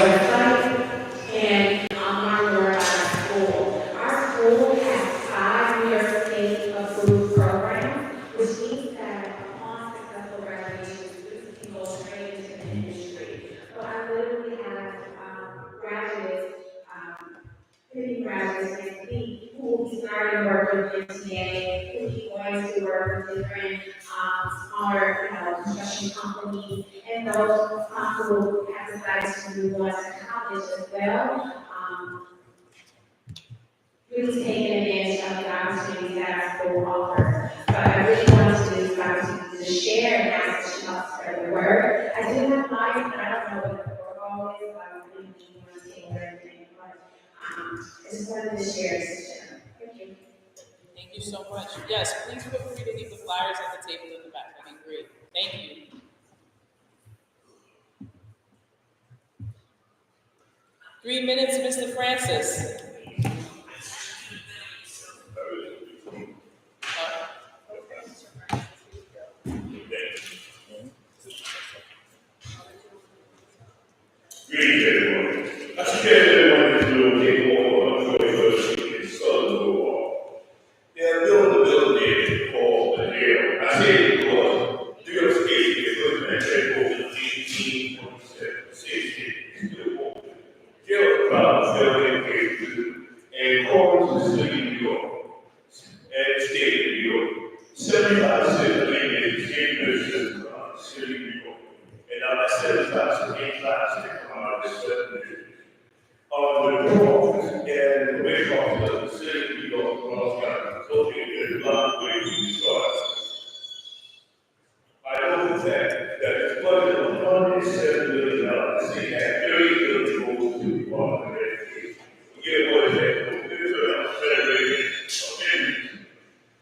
website and learn more about our school. Our school has 5 New York State approved programs, which means that upon successful graduation, students can go straight into the industry. So I literally have graduates, 50 graduates next week who will be starting work with MTA, who will be going to work with different smaller, construction companies, and those who have decided to move on to college as well. Really taking advantage of the opportunities that our school offers. So I really wanted to use this opportunity to share and ask you to spread the word. I do have slides, but I don't know what the protocol is, so I don't really want to take everything. But I just wanted to share this. Thank you. Thank you so much. Yes, please feel free to leave the flyers on the table in the back. That'd be great. Thank you. 3 minutes, Mr. Francis. Greetings, everyone. I suggest everyone is doing take more 121st Street in Southern Louisville. They are building the building called the Jail. I say it because New York State is looking at that over 18.7. State is still open. Jail is probably still in case and according to the city of New York and the state of New York, 75% of the inmates in the city of New York. And now that 75% ain't classic. The Bronx and the big Bronx of the city of New York, Bronx County, located a lot of ways to start. I know the fact that it's budget of $107 million. The city had $30 million to the Department of Education. Again, what is that? There's a federated opinion.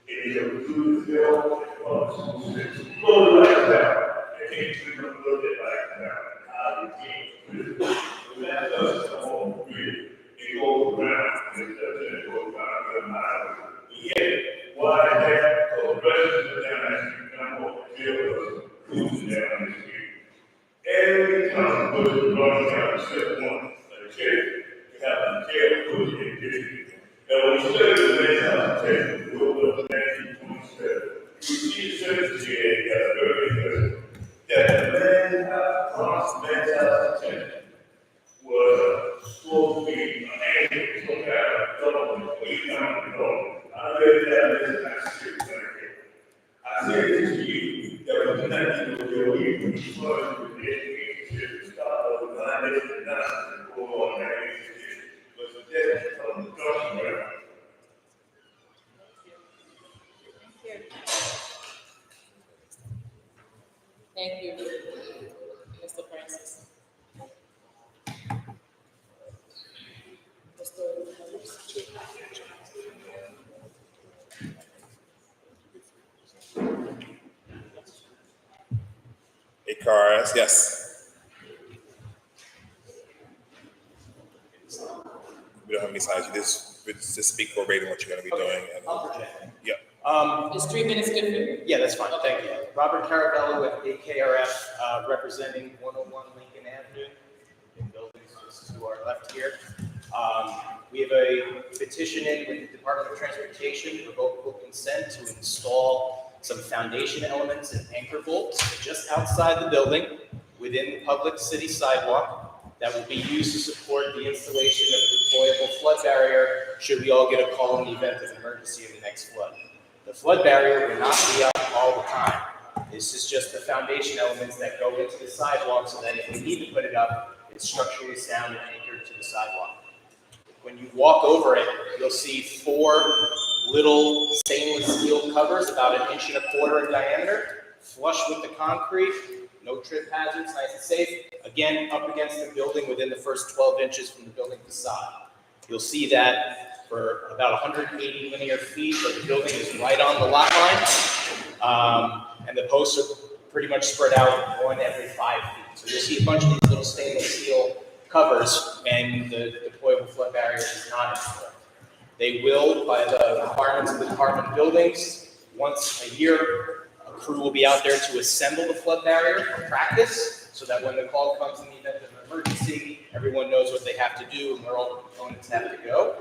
It is a good bill on school system. Blow the lights out. It takes you a little bit like that. How you change it. That does come on grid. It goes around. It doesn't go around. Yet, why is that? Because the residents of down that street come over the jail cruising down the street. Every time you go to the Bronx County, except one, a jail, you have a jail cruising in district. And when you study the men's house test, you go to 1927, you see the census here that's very good. That the men's house test was supposed to be an annual, some kind of government, $8,000. I read that in the script right here. I say this to you, that was nothing to do with you, you started with the education system, start over 989 and go on 986. But the death of the government. Thank you, Mr. Francis. Hey, cars, yes. We don't have any slides. You just speak verbatim what you're going to be doing. And, I'll project. Yeah. Is 3 minutes good for you? Yeah, that's fine. Thank you. Robert Carabello with AKRF, representing 101 Lincoln Avenue in buildings just to our left here. We have a petition in with the Department of Transportation, revocable consent to install some foundation elements and anchor bolts just outside the building within the public city sidewalk that will be used to support the installation of a deployable flood barrier should we all get a call in the event of emergency in the next flood. The flood barrier will not be up all the time. This is just the foundation elements that go into the sidewalk so that if we need to put it up, it's structurally sound and anchored to the sidewalk. When you walk over it, you'll see 4 little stainless steel covers about 1.25 inches in diameter, flush with the concrete, no trip hazards, nice and safe. Again, up against the building within the first 12 inches from the building facade. You'll see that for about 180 linear feet, but the building is right on the lot line. And the posts are pretty much spread out 1 every 5 feet. So you'll see a bunch of these little stainless steel covers, and the deployable flood barrier is not installed. They will, by the requirements of the Department of Buildings, once a year, a crew will be out there to assemble the flood barrier for practice, so that when the call comes in the event of an emergency, everyone knows what they have to do and where all the components have to go.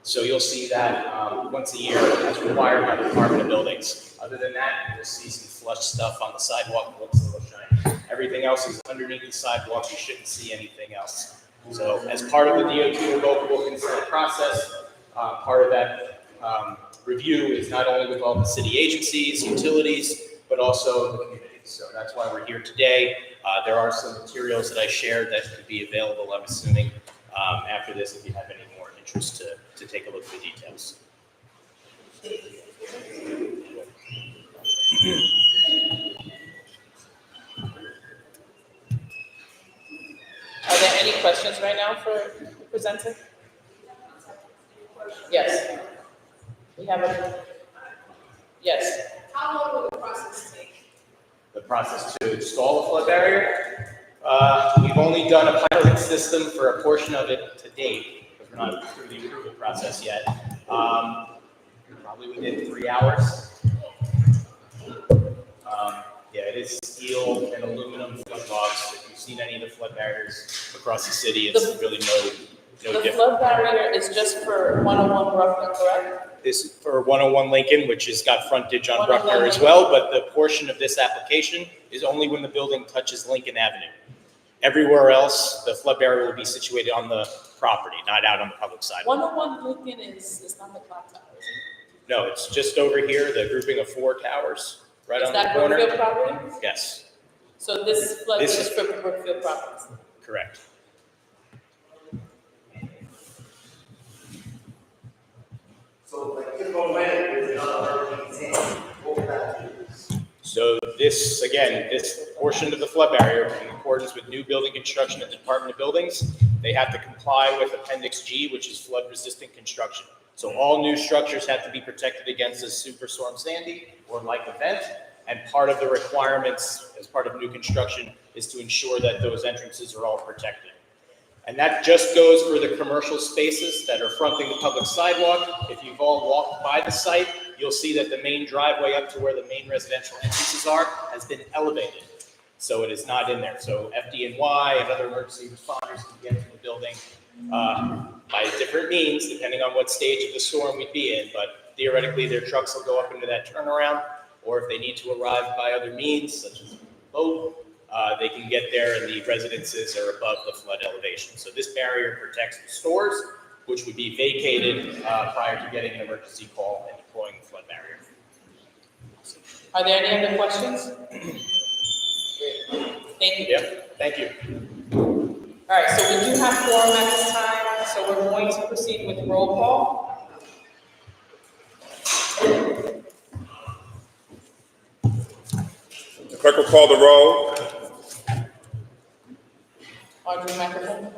So you'll see that once a year as required by the Department of Buildings. Other than that, you'll see some flush stuff on the sidewalk that looks a little shiny. Everything else is underneath the sidewalk. You shouldn't see anything else. So as part of the DOT revocable consent process, part of that review is not only with all the city agencies, utilities, but also the community. So that's why we're here today. There are some materials that I shared that could be available, I'm assuming, after this, if you have any more interest to take a look at the details. Are there any questions right now for the presenter? Yes. We have a, yes. How long will the process take? The process to install a flood barrier, we've only done a pilot system for a portion of it to date, because we're not through the approval process yet. Probably within 3 hours. Yeah, it is steel and aluminum flood logs. If you've seen any of the flood barriers across the city, it's really no The different. flood barrier is just for 101 Bruckner, correct? This is for 101 Lincoln, which has got frontage on 101 Bruckner as well, but the portion of this application is only when the building touches Lincoln Avenue. Everywhere else, the flood barrier will be situated on the property, not out on the public side. 101 Lincoln is not the clock tower, is it? No, it's just over here, the grouping of 4 towers, right Is on the that corner. Brookfield property? Yes, So this flood This is is- for Brookfield properties? correct. So like if or when there's another hurricane, what would that do? So this, again, this portion of the flood barrier, in accordance with new building construction at the Department of Buildings, they have to comply with Appendix G, which is flood-resistant construction. So all new structures have to be protected against a Superstorm Sandy or like event. And part of the requirements as part of new construction is to ensure that those entrances are all protected. And that just goes for the commercial spaces that are fronting the public sidewalk. If you've all walked by the site, you'll see that the main driveway up to where the main residential entrances are has been elevated. So it is not in there. So FDNY and other emergency responders can get to the building by different means, depending on what stage of the storm we'd be in. But theoretically, their trucks will go up into that turnaround, or if they need to arrive by other means, such as boat, they can get there and the residences are above the flood elevation. So this barrier protects the stores, which would be vacated prior to getting an emergency call and deploying the flood barrier. Are there any other questions? Thank you. Yep, thank you. All right, so we do have quorum at this time, so we're going to proceed with roll call. The clerk will call the roll. Audrey microphone.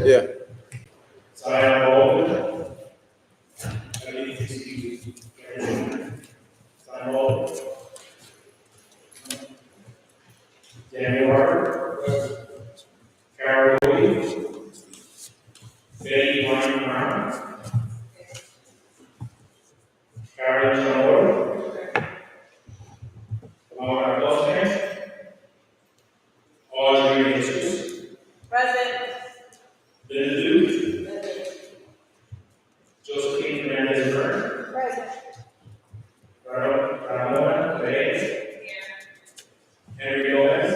Yeah. Daniel Harper. Carol Williams. Betty Wine Brown. Carolyn Miller. Laura Bosniak. Audrey Jesus. Present. Linda Luce. Josephine Hernandez Burns. Present. Ramona Reyes. Henry Lopez.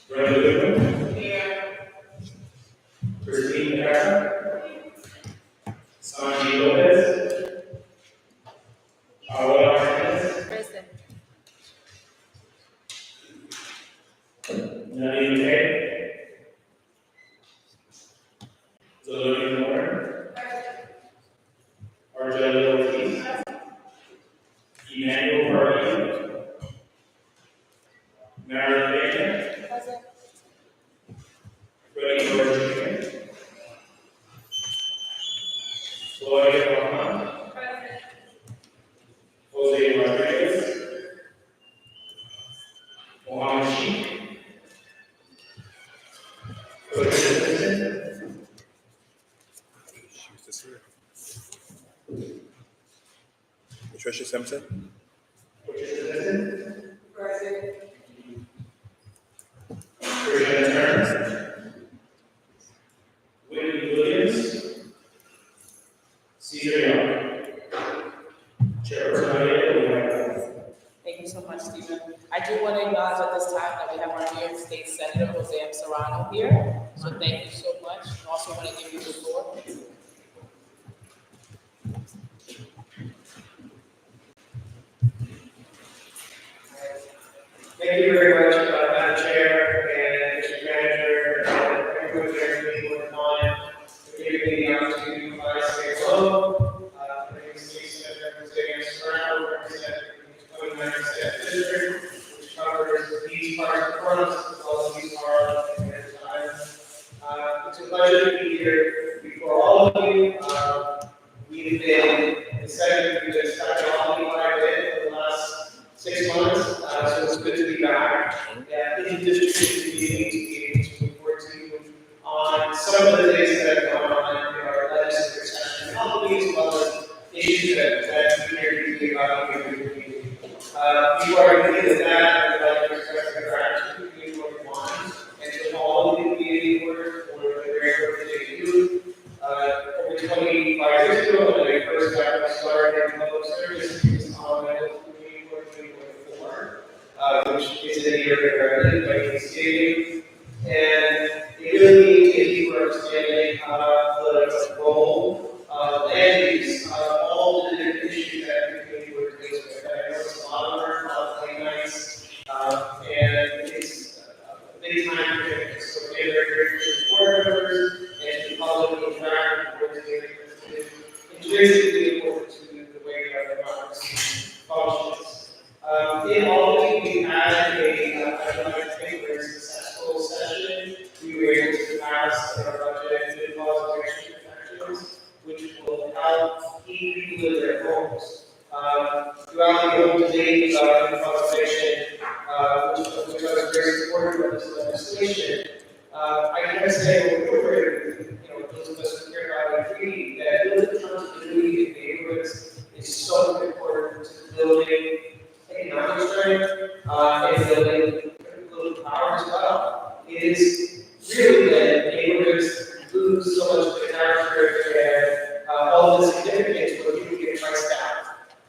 Brenda Goodwin. Here. Christine Carr. Sandy Lopez. Paola Martinez. Present. Nadine Hay. Zelina Moore. Argelia Ortiz. Emmanuel Harvey. Marilyn Baker. Present. Freddie George Jr. Gloria Rahman. Present. Jose Rodriguez. Mohammed Sheikh. Cody Simpson. Simpson. Patricia Simpson. Present. Christian Turner. Whitney Williams. Caesar Young. Chairperson Ayala. Thank you so much, Stephen. I do want to acknowledge at this time that we have our New York State Senator, Jose Serrano, here. So thank you so much. I also want to give you the floor. Thank you very much, Madam Chair and Mr. Manager, and everyone here for being on for giving me the opportunity to say hello. My name is Steve representing Serrano, representing the 29th State District, which covers these parts of Bronx, as well as these parts of the time. It's a pleasure to be here before all of you. We've been excited to discuss all of you quite a bit for the last 6 months, so it's good to be back. In the district community to be able to report to you on some of the things that have gone on in our legislative session, as well as issues that we hear deeply about in the community. Before I get into that, I'd like to express my gratitude to you, everyone, and to all of the community workers for the great work that they do. Over 25 years ago, when I first got started in public service, it was on my community work 2024, which is a year regarded by Thanksgiving. And it really means a deeper understanding of the role of land use, all the different issues that the community work deals with. I know it's a lot of work, a lot of late nights, and it's a big time commitment. So we're very grateful to board members and to the public who interact with the board. It's intrinsically important to the way our democracy functions. In Albany, we had a very successful session. We were able to pass our budget and laws of election protections, which will help keep people in their homes. Throughout the whole debate about conservation, which I was very supportive of this legislation, I can say over, those of us who care about agree that building continuity in neighborhoods is so important to building economic strength and building political power as well. It is really that neighborhoods lose so much of the character and all the significance when people get priced out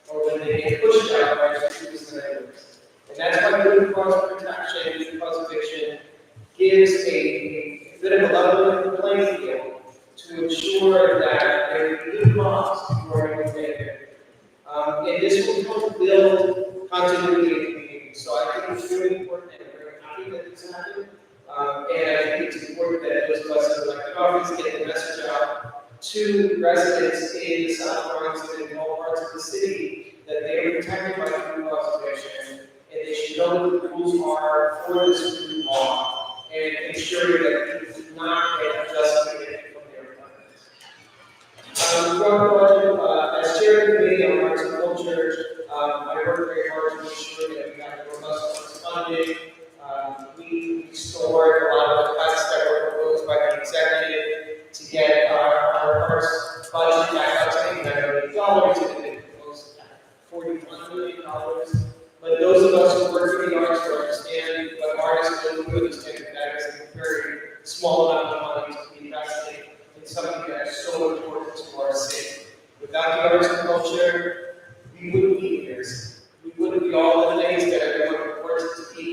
or when they get pushed out by the previous neighborhoods. And that's why good cause protection, good conservation gives a bit of a level playing field to ensure that there are good cause for everything. And this will help build continuity in the community. So I think it's really important and I'm very happy that this happened. And I think it's important that those of us in elected office get the message out to residents in the South Bronx and in all parts of the city that they are protected by food conservation and they should know what the rules are for this food law and ensure that people do not get adjusted from their plans. As chair of the committee on arts and culture, I work very hard to ensure that we have robust arts funding. We restored a lot of the cuts that were proposed by the executive to get our arts budget back up to $89 million. It had been proposed at $41 million. But those of us who work in the arts will understand what artists go through, understand that is a very small amount of money to be invested in something that is so important to our city. Without the arts and culture, we wouldn't be here. We wouldn't be all the things that everyone reports it to be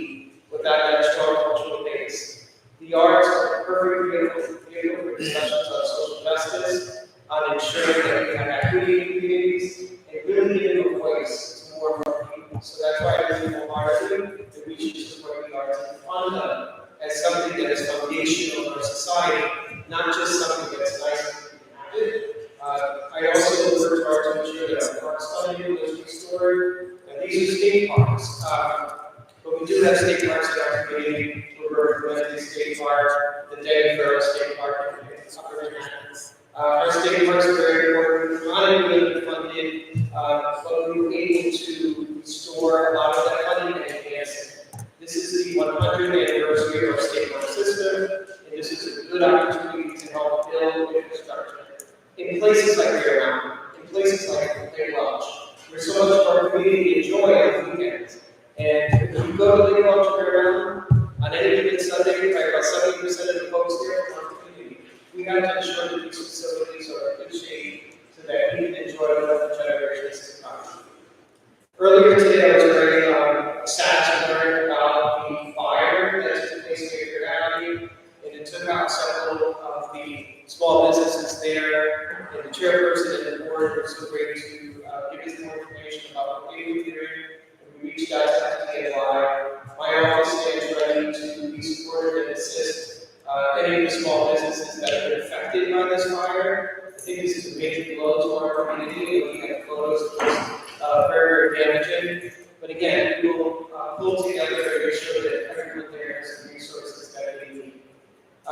without that strong cultural base. The arts are a perfect vehicle for discussions on social justice, on ensuring that we have equity in communities, and really giving a voice to more and more people. So that's why I really argue that we should support the arts and fund them as something that is foundational in our society, not just something that's nice and happen. I also work hard to ensure that our parks funding was restored. These are state parks, but we do have state parks in our community. We're representing State Park, the Denver State Park, and Upper Manhattan. Our state parks are very important, not only funded, but we were able to restore a lot of that funding and enhance it. This is the 100th anniversary of our state park system, and this is a good opportunity to help build infrastructure in places like Fair Mountain, in places like Lake Welch, where so much of our given Sunday, right, about 70% of the folks there from our community. We have to ensure that these facilities are in good shape so that we can enjoy them for generations to come. Earlier today, I was very sad to learn about the fire that took place here at Avenue, and it took out several of the small businesses there. And the chairperson and the board were so great to give us more information about what we were doing. And we reached out to FDNY. My office stands ready to be supportive and assist any of the small businesses that have been affected by this fire. I think this is a major blow to our community. Looking at the photos, it's very, very damaging. But again, we will pull together and make sure that everyone there has the resources that they need. I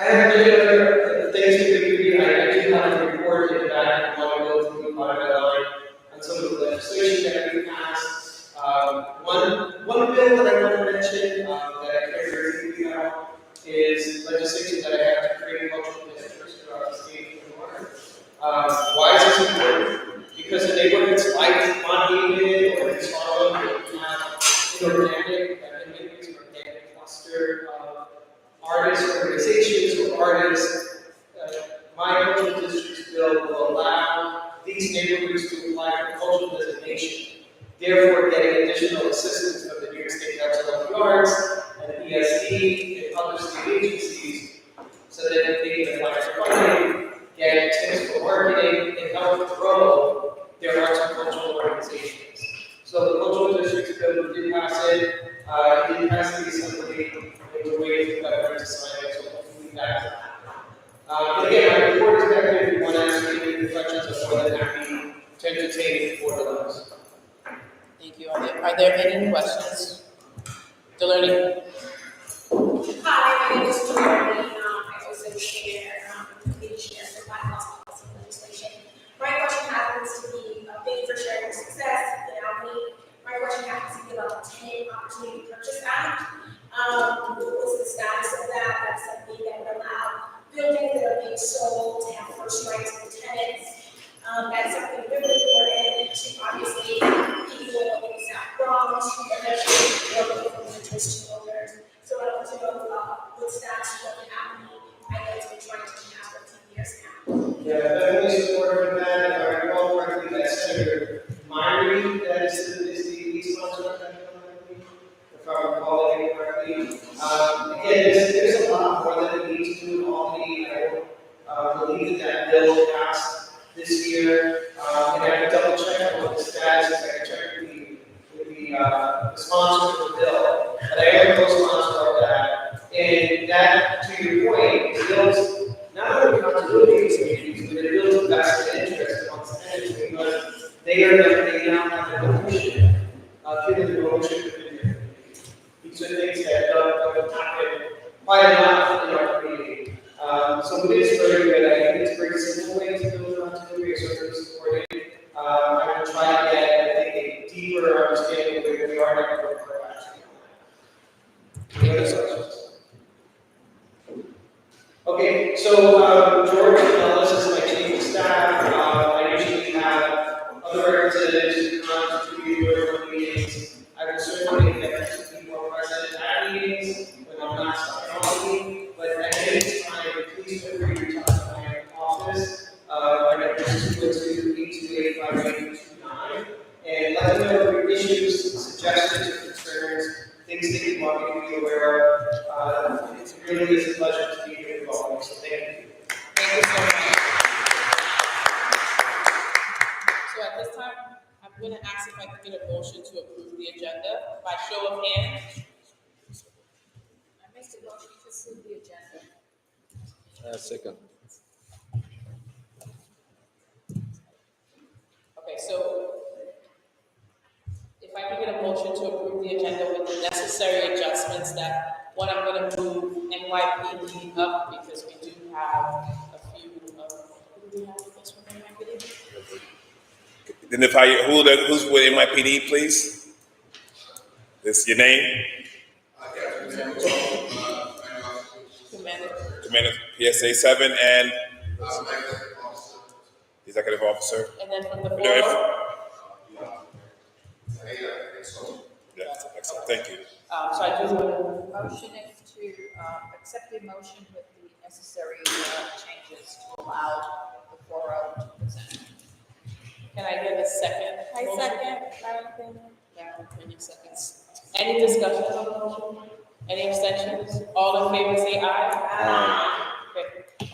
have many other things to do. I do have to report in the back and want to go through line by line on some of the legislation that we passed. One bill that I want to mention that I care very deeply about is legislation that I have to create cultural districts throughout the state of New York. Why is this important? Because the neighborhoods like Montague or East Harlem have inorganic cluster of artists, organizations, or artists. My cultural districts bill will allow these neighborhoods to apply for cultural designation, therefore getting additional assistance from the New York State Council of the Arts and ESD and other state agencies so that they can apply for funding, get tips for marketing, and help grow their arts and cultural organizations. So the cultural districts bill, we did pass it. It did pass the assembly. We're waiting for the governor to sign it, so hopefully that's but again, my report is back there if you want to ask me any questions. I'm more than happy to entertain it for those. Thank you. Are there any questions? Delaney? Hi, my name is Delaney. I also share leadership for Black Laws Policy legislation. My question happens to be a big for sharing success in Albany. My question happens to be about the Tenant Opportunity Purchase Act. What was the status of that? That's something that would allow buildings that are being sold to have first rights for tenants. That's something really important to obviously people in the South Bronx who are eventually building from renters to owners. So I want to know what status is going to happen. I know it's been trying to pass for 10 years now. Yeah, definitely supportive of that. If I recall correctly, that Senator Myrie, that is the lead sponsor of that bill, if I recall it correctly. Again, there's a lot more that we need to do in Albany. I believe that bill passed this year. And I can double check on what the status is. I can check with the sponsor of the bill. But I am a co-sponsor of that. And that, to your point, it builds not only continuity of communities, but it builds vested interest amongst tenants because they now have an ownership, given the ownership of the community. These are things that don't happen quite a lot in our community. So it is very good. I think it's a very simple way to build continuity, certainly supporting. I will try to get, I think, a deeper understanding of where we are now for action. Any other questions? Okay, so George Ellis is my chief of staff. I usually have other representatives who come to review meetings. I will certainly get to be more present at meetings when I'm not talking, but at any time, please feel free to reach out to my office. My number is 202-828-5829. And let me know your issues, suggestions, or concerns, things that you want me to be aware of. It really is a pleasure to be here with all of you, so thank you. Thank you so much. So at this time, I'm going to ask if I can get a motion to approve the agenda by show of hands. I make the motion to approve the agenda. Second. Okay, so if I can get a motion to approve the agenda with the necessary adjustments that, one, I'm going to move NYPD up because we do have a few of, who do we have with us from NYPD? Identify who's with NYPD, please. This your name? Commander PSA 7 and Executive Officer. And then from the floor. Yeah, excellent. Thank you. So I do want Motion is to accept the motion with the necessary changes to allow the 4-0 to present. can I get a second? I motion? second, Madam Clerk. Madam, 20 seconds. Any discussion on the motion? Any abstentions? All in favor say aye. Aye. Okay.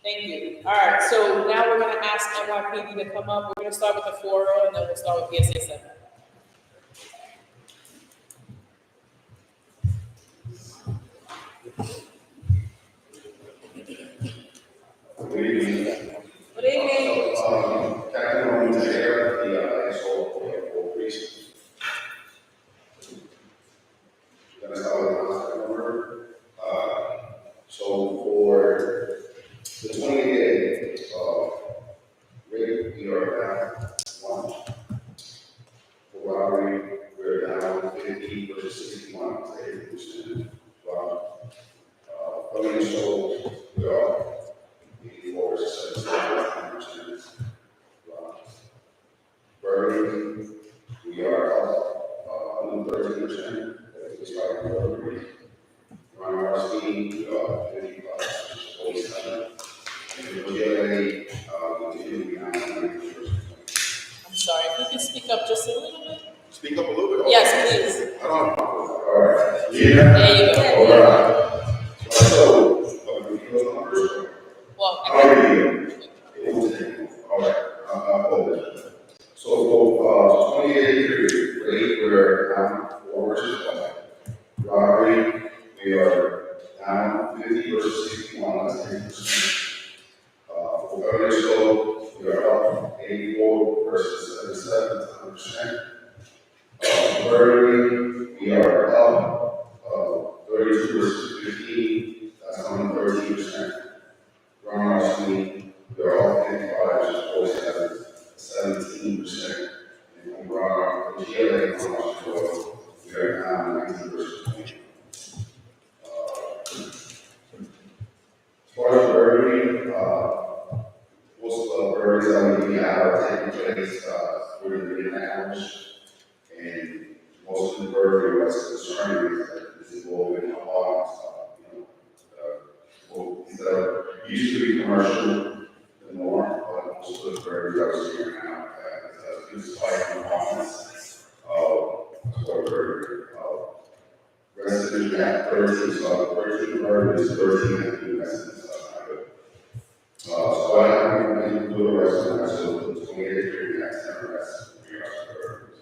Thank you. All right, so now we're gonna ask NYPD to come up. We're gonna start with the 4-0 and then we'll start with PSA 7. Good evening. Good evening. Captain on the air, the asshole for reasons. Gonna start with the contact number. So for the 28 day, rate, we are down 1. For robbery, we're down 50 versus 61, 80%. Felony assault, we are 84 versus 77%. Burglary, we are up 113%. Despite burglary. On our speed, we are 55 versus 47. And the GLA, we continue to be 99%. I'm sorry, if you can speak up just a little bit. Speak up a little bit. Yes, please. I don't know. All right. Yeah. There you go. All right. So, we close numbers. Well, How are you? All right. So, for 28 period, rate, we're down 4 versus 1. Robbery, we are down 50 versus 61, that's 10%. For felony assault, we are up 84 versus 77, 100%. Burglary, we are up 32 versus 15, that's 113%. Wrong larceny, we are up 55 versus 47, 17%. And wrong GLA, we are down 19 versus 20. As far as burglary, most of the burglaries that we have are taking place within the midnight hours. And most of the burglary was concerning is that this is involving alcohol and stuff, well, these are used to be commercial and more, but most of the burglaries I was seeing now, is a spike in violence, for burglary. Residents have 13 burglaries, 13 active residents, so I have been to a resident, so 28 period, that's 10 arrests, 3 burglaries.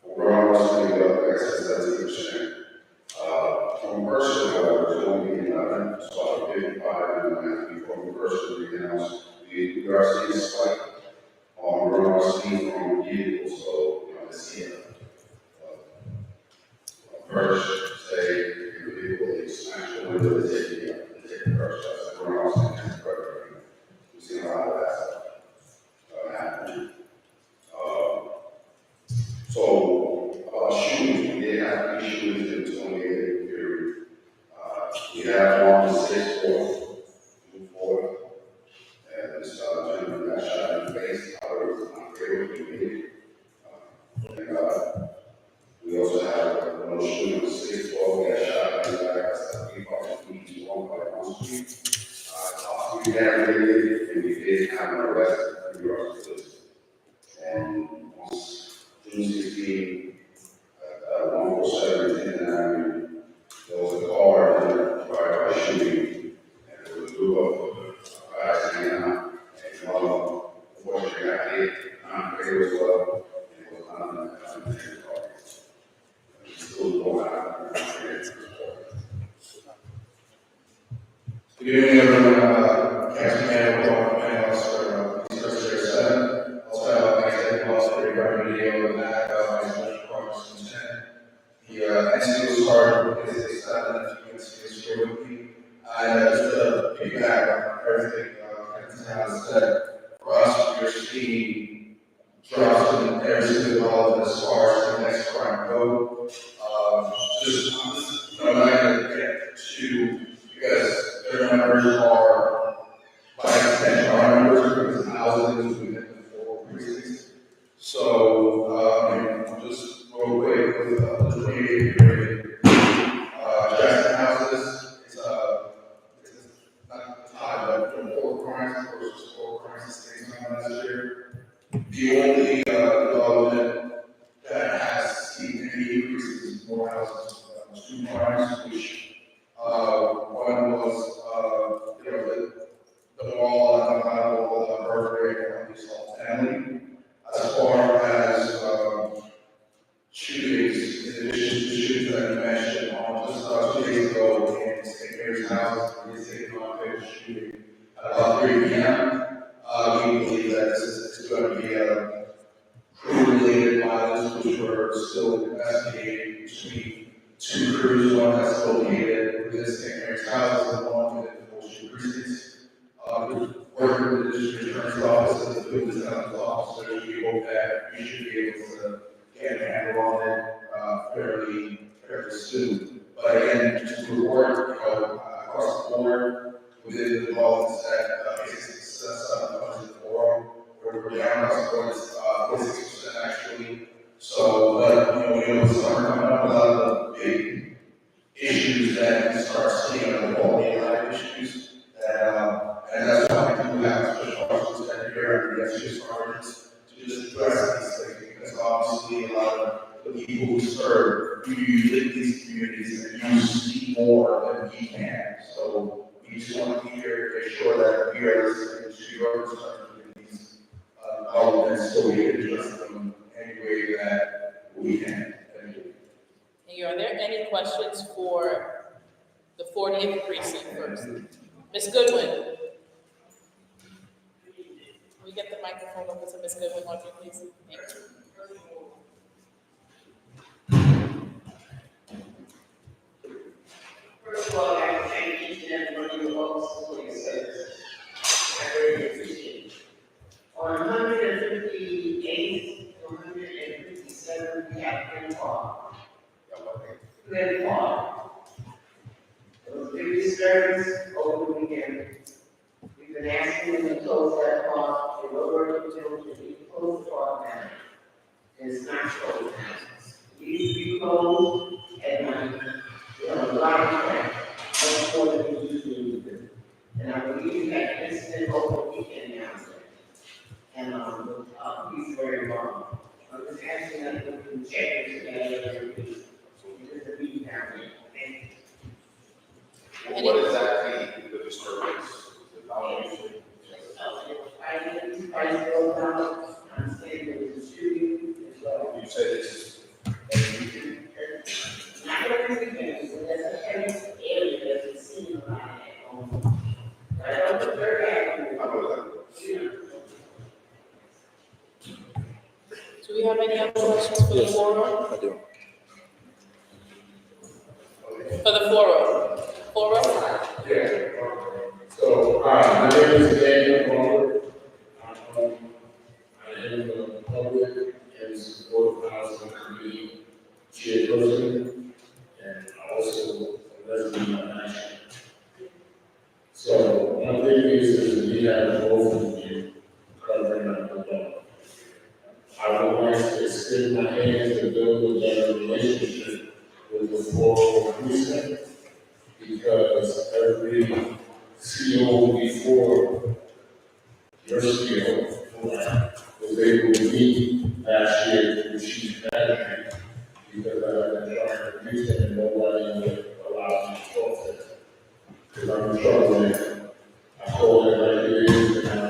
Overall, larceny up excess 17%. From personal, however, it's only 11, so 55 and from personal renounce. We are seeing a spike on larceny from vehicles, so this year. First, say, your vehicle is smashed the window, they take the first, that's the larceny and burglary. We've seen a lot of that stuff happening. Shootings, we did have 3 shootings in the 28 period. We have one on 6-4, 2-4, and this gentleman got shot in the face. However, it was not fatal, he made it. And we also have one shooting on 6-12, got shot in the back. That's 3-1 by 1 street. We had raided, and we did have an arrest in New York City. And once June 16, 147 10th Avenue, there was a car in a drive-by shooting, and there was a group of guys hanging out, and one of them, unfortunately, got hit, non-fatal as well, and it was not in the car. It's still going out. Good evening, everyone. Councilman, Government Officer, Police 7. Also have Executive Officer, Robert Video, and I have Special Promise 10. The NCO started with his 7, if you can see this here with me. Just to piggyback on everything Councilman has said, for us, we're seeing drops in every single relevant as far as the next crime code. I'm not going to get to, because their numbers are, by extension, our numbers, because thousands within the 4 precincts. So, just real quick with the programs, which, one was, the ball and the Bible birthday for his whole family, as far as, shootings, in addition to shootings that you mentioned, on just, 2 days ago in St. Mary's House, we did take on a shooting at about 3 p.m. We believe that this is going to be a crew-related violence, which we're still investigating between 2 crews, one that's located within St. Mary's House and one within the Bolshevik precincts. Working with the district attorney's office and the field attorney's officers, we hope that we should be able to get a handle on it fairly soon. But again, just to report, across the board, within the developments that basically success on the forum, we're down across the board, 46% actually. So, but we know summer coming up, a lot of the big issues that we start seeing are the quality of life issues that, and that's why we do have special officers that are here and the extra sergeants to just address these things, because obviously a lot of the people who serve, you live in these communities and you see more than we can. So we just want to be here to make sure that we are listening to your concerns in these elements, so we can address them any way that we can. Thank you. Are there any questions for the 40th precinct first? Ms. Goodwin? Can we get the microphone over to Ms. Goodwin, won't you please? Thank you. First of all, I have to thank each and every one of you all for your service. I really appreciate it. On 158th to 157, we have Glen Park. Glen Park. It was a big disturbance over the weekend. We've been asking them to close that park, they were working to close the park down. And it's not closed now. It used to be closed at night. A lot of traffic, much more than we usually do. And I believe we had an incident over the weekend now. And, he's very wrong. I'm just asking that we can check this together and because the meeting down there. Thank you. What exactly the disturbance? I go down, I'm saying there was a shooting as well. You said it's Not every weekend, so there's a heavy area that's seen around that. I don't look very happy. Do we have any other questions for the forum? I do. For the forum? Forum? Yeah. So, my name is Daniel Butler. I am the public and support housing committee chairperson, and also a resident of Nashville. So, one thing is we have both of you covering up the law. I would like to extend my hand to build a better relationship with the 404 precinct, because every CO before your CO was able to meet last year with chief management, because I've been trying to reach them and nobody would allow me to talk to them. Because I'm in trouble there. I call it like it is, and I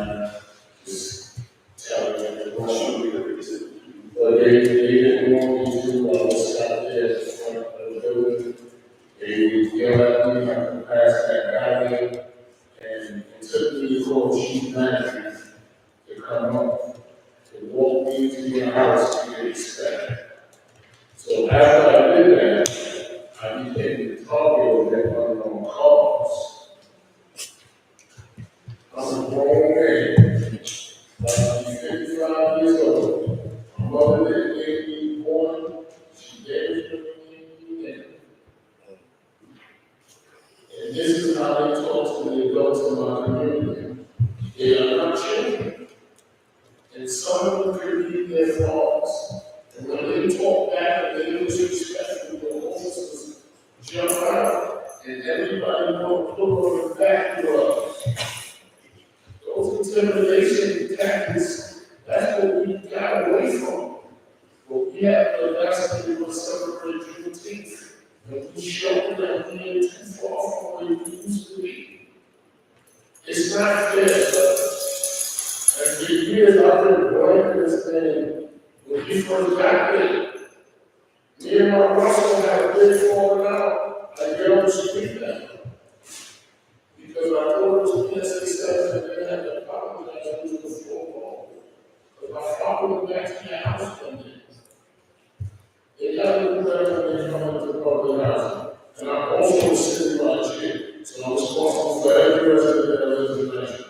just tell them that what should we do? But they didn't want me to, I was out there at the front of the building. They would yell at me, I could pass that barrier, and it took me to call chief management to come up, to walk me to your house to get respect. So after I did that, I became the target of that unknown cause. I'm a grown man, like 55 years old. My mother that gave me born, she gave me and this is how they talk to the adults in my community. They are not children. And some of them could be their faults. And when they talk back and they disrespectful, the officers jump out and everybody won't look on the back drugs. Those intimidation tactics, that's what we got away from. But we have the last people celebrate Juneteenth. And we showed them and being too far from where we used to be. It's not fair, but and for years I've been blaming this thing when you first got there. Me and my brother had a big falling out. I get on the street now. Because I thought it was PSA 7 and they had the problem that I was the floor. Because my father went back to the house one day. They got me there when they come into the public house. And I'm also a city chair, so I'm responsible for every resident that lives in the nation.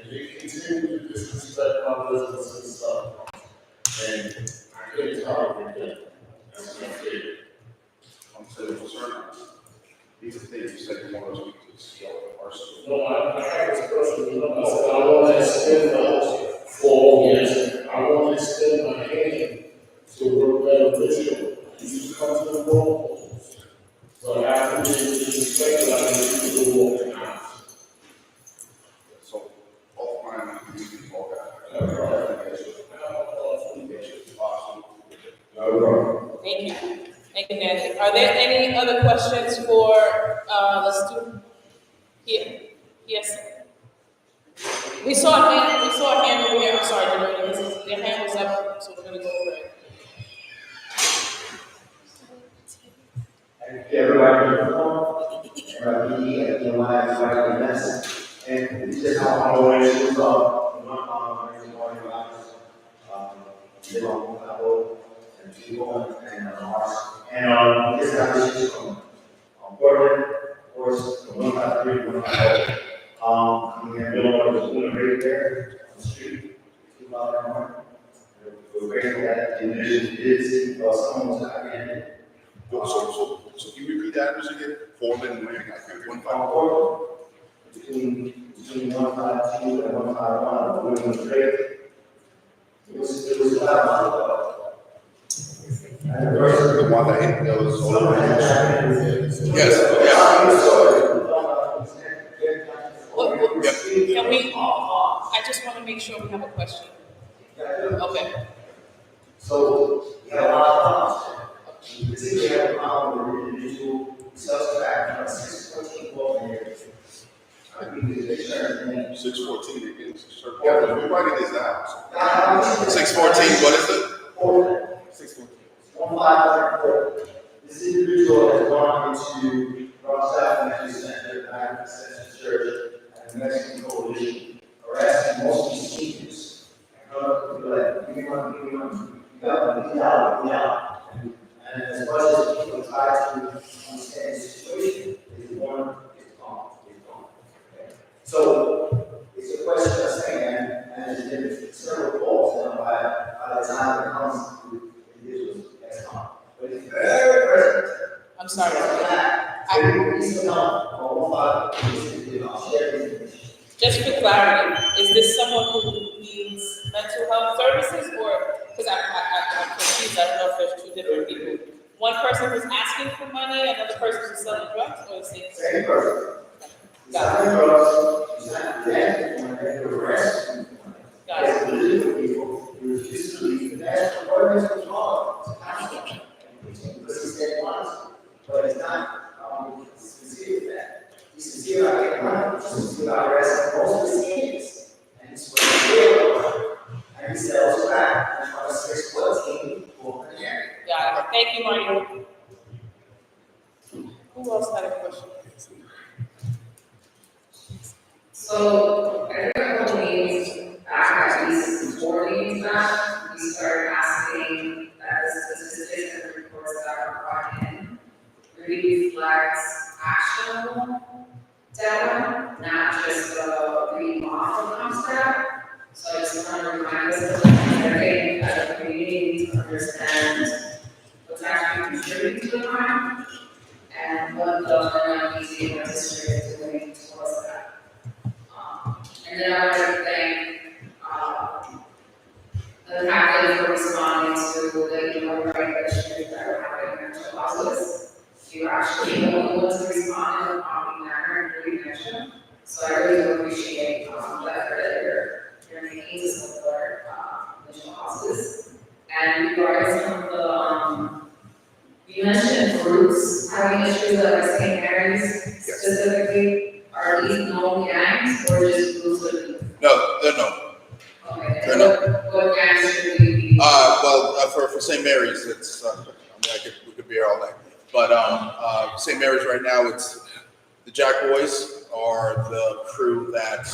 And they continue to disrespect my residents and stuff. And I couldn't tolerate that. That's not fair. I'm saying for certain, these are things you said you want us to see our school. No, I have this person, I said, I want to extend my, for, yes, I want to extend my hand to work better with you. You used to come to the wrong. But after being disrespected, I need to go walk in the house. So, all mine, we need to walk out. No problem. No problem. Thank you. Thank you, Nancy. Are there any other questions for, the student? Here, yes. We saw a hand over here, I'm sorry, Janelle, your hand was up, so we're gonna go over it. Everybody, everybody, mess. And this is how I always was up. Live on level and people and this guy is from Portland, of course, the 153, 150. We have Illinois, the school right there on the street, 2 miles an hour. We're grateful that the initiative is, someone was apprehended. So can you repeat that address again? Foreman, where, like, 151? Between 152 and 151, Women's Trade. It was about a month ago. The one that hit those. Yes, Can we, I just wanna make sure we have a question. Okay. So, we have a lot of problems. You see, we have a problem with the individual suspect on 614 Walton here. I think it's a certain thing. 614 again. We're writing this down. 614, what is it? 614. 154. This individual has gone into Bronx African Center, African Center Church, and the Mexican Coalition, harassing mostly seniors. And as much as people try to understand the situation, is one is gone. Okay? So it's a question of saying, and there's been several calls done by the time it comes to individuals as gone. But it's very present. I'm sorry. Just for clarity, is this someone who needs mental health services or, because I'm confused, I don't know if there's two different people. One person who's asking for money, another person who's selling drugs, or the same? Same person. Got it. Got But it's not, sincere with that. He's sincere about getting money, he's sincere about arresting most of the seniors. And he's sincere, and he sells crack, and on a 614 for an area. Got it. Thank you, Mario. Who else had a question? So, I think a couple meetings back, at least 4 meetings back, we started asking that the statistics and reports that are brought in really reflects actionable data, not just reading off of concept. So I just want to remind us of everything as a community to understand what's actually contributing to the crime and what the museum or district is doing towards that. And then I want to thank the faculty for responding to the right issues that are happening in our classes. You are actually the only ones to respond in a calming manner and really mention. So I really do appreciate the effort that you're making to support visual causes. And regarding some of the you mentioned groups having issues that are saying gangs specifically? Are these known gangs or just groups of people? No, they're no. Okay, They're and not. what gangs should we be? For St. Mary's, it's, we could be here all night. But, St. Mary's right now, it's, the Jack Boys are the crew that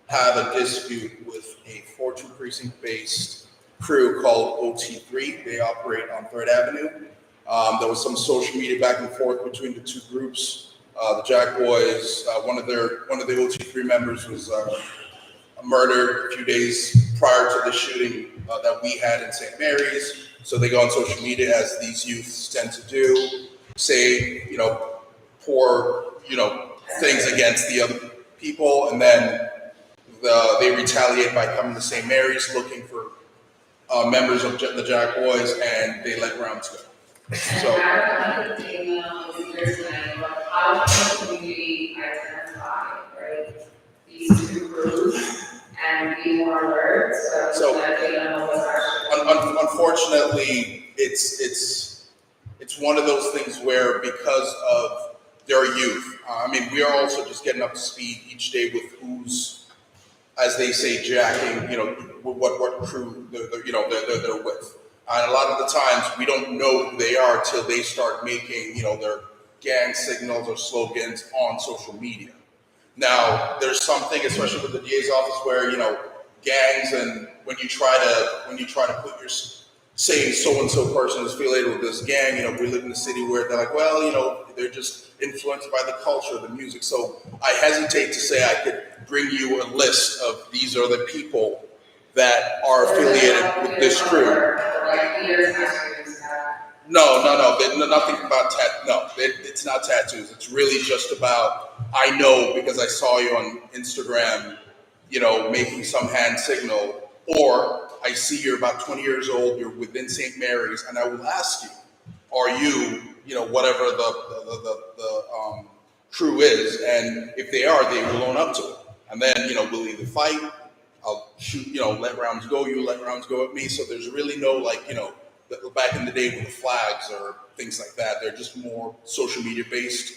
have a dispute with a Fortune precinct-based crew called OT3. They operate on 3rd Avenue. There was some social media back and forth between the two groups. The Jack Boys, one of the OT3 members was murdered a few days prior to the shooting that we had in St. Mary's. So they go on social media, as these youths tend to do, say, poor, things against the other people, and then they retaliate by coming to St. Mary's looking for members of the Jack Boys, and they let rounds go. So, I don't know if there's but how can the community identify, right, these two groups and be more alert so that they know what's actually. Unfortunately, it's one of those things where, because of their youth, we are also just getting up to speed each day with who's, as they say, jacking, what crew they're with. And a lot of the times we don't know who they are till they start making, their gang signals or slogans on social media. Now, there's something, especially with the DA's office, where, gangs, and when you try to put your, saying so-and-so person is affiliated with this gang, we live in a city where they're like, well, they're just influenced by the culture, the music. So I hesitate to say I could bring you a list of these are the people that are affiliated with this crew. No, nothing about no, it's not tattoos. It's really just about, I know because I saw you on Instagram, making some hand signal, or I see you're about 20 years old, you're within St. Mary's, and I will ask you, are you, whatever the crew is, and if they are, they will own up to it. And then, we'll either fight, I'll shoot, let rounds go, you let rounds go at me. So there's really no, back in the day with the flags or things like that, they're just more social media based,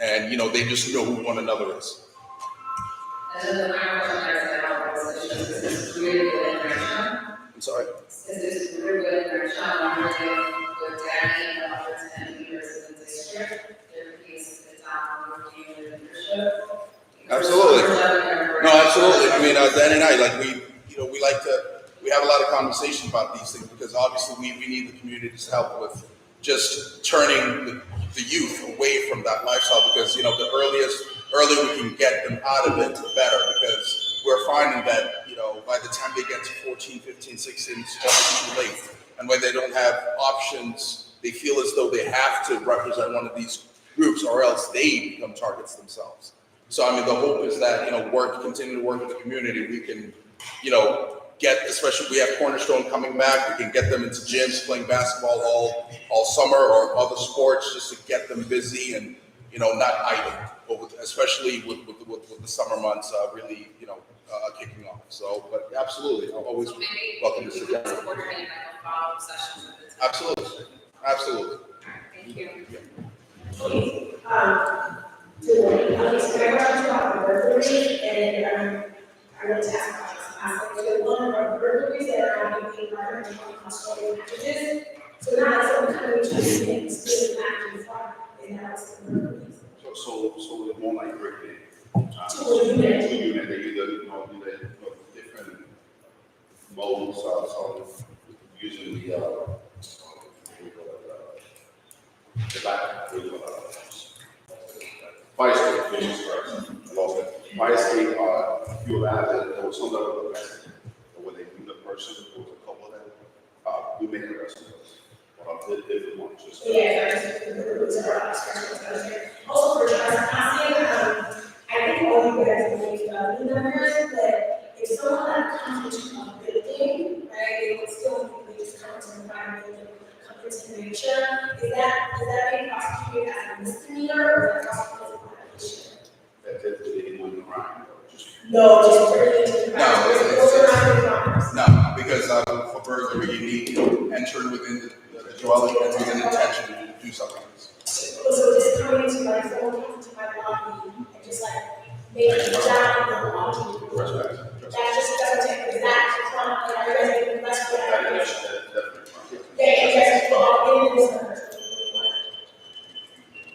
and, they just know who one another is. And then the final question is this really good interaction? I'm sorry? Is this really good interaction? I'm wondering with Danny and others and leaders in the district, their piece is on review and leadership. Absolutely. No, absolutely. Dan and I, we have a lot of conversation about these things, because obviously we need the community's help with just turning the youth away from that lifestyle, because, the earlier we can get them out of it, the better, because we're finding that, by the time they get to 14, 15, 16, it's too late. And when they don't have options, they feel as though they have to represent one of these groups, or else they become targets themselves. So, the hope is that, continue to work with the community. We can, especially we have Cornerstone coming back, we can get them into gyms, playing basketball all summer, or other sports, just to get them busy and, not idle, especially with the summer months really, kicking off. So, but absolutely, I'm always welcome to sit down. Follow-up sessions. Absolutely, absolutely. Thank you. Okay, so I want to talk about burglary, and I want to ask about this aspect. So one of our burglaries that are being murdered in stolen packages. So now it's some kind of interesting stealing packages and that's the burglaries. So it's more like breaking. So unit. They either, do different modes, so using the back, fire escape, if you imagine, there was some level of arrest, or when they knew the person, there was a couple of them, we made arrests. If want to. Also for trespassing, I think all you guys will be family members, but if someone that comes into a building, right, they would still they just come to the fire building, come into nature, is that being prosecuted as a misdemeanor or is that prosecuted as a violation? That they didn't want to crime, just. No, just bringing it to the fire. No, because for burglary, you need entering within the dwelling and with an intention to do something. So just coming into like someone maybe down the lawn. That just doesn't take, is that front, are you guys making less for that? They address all in this.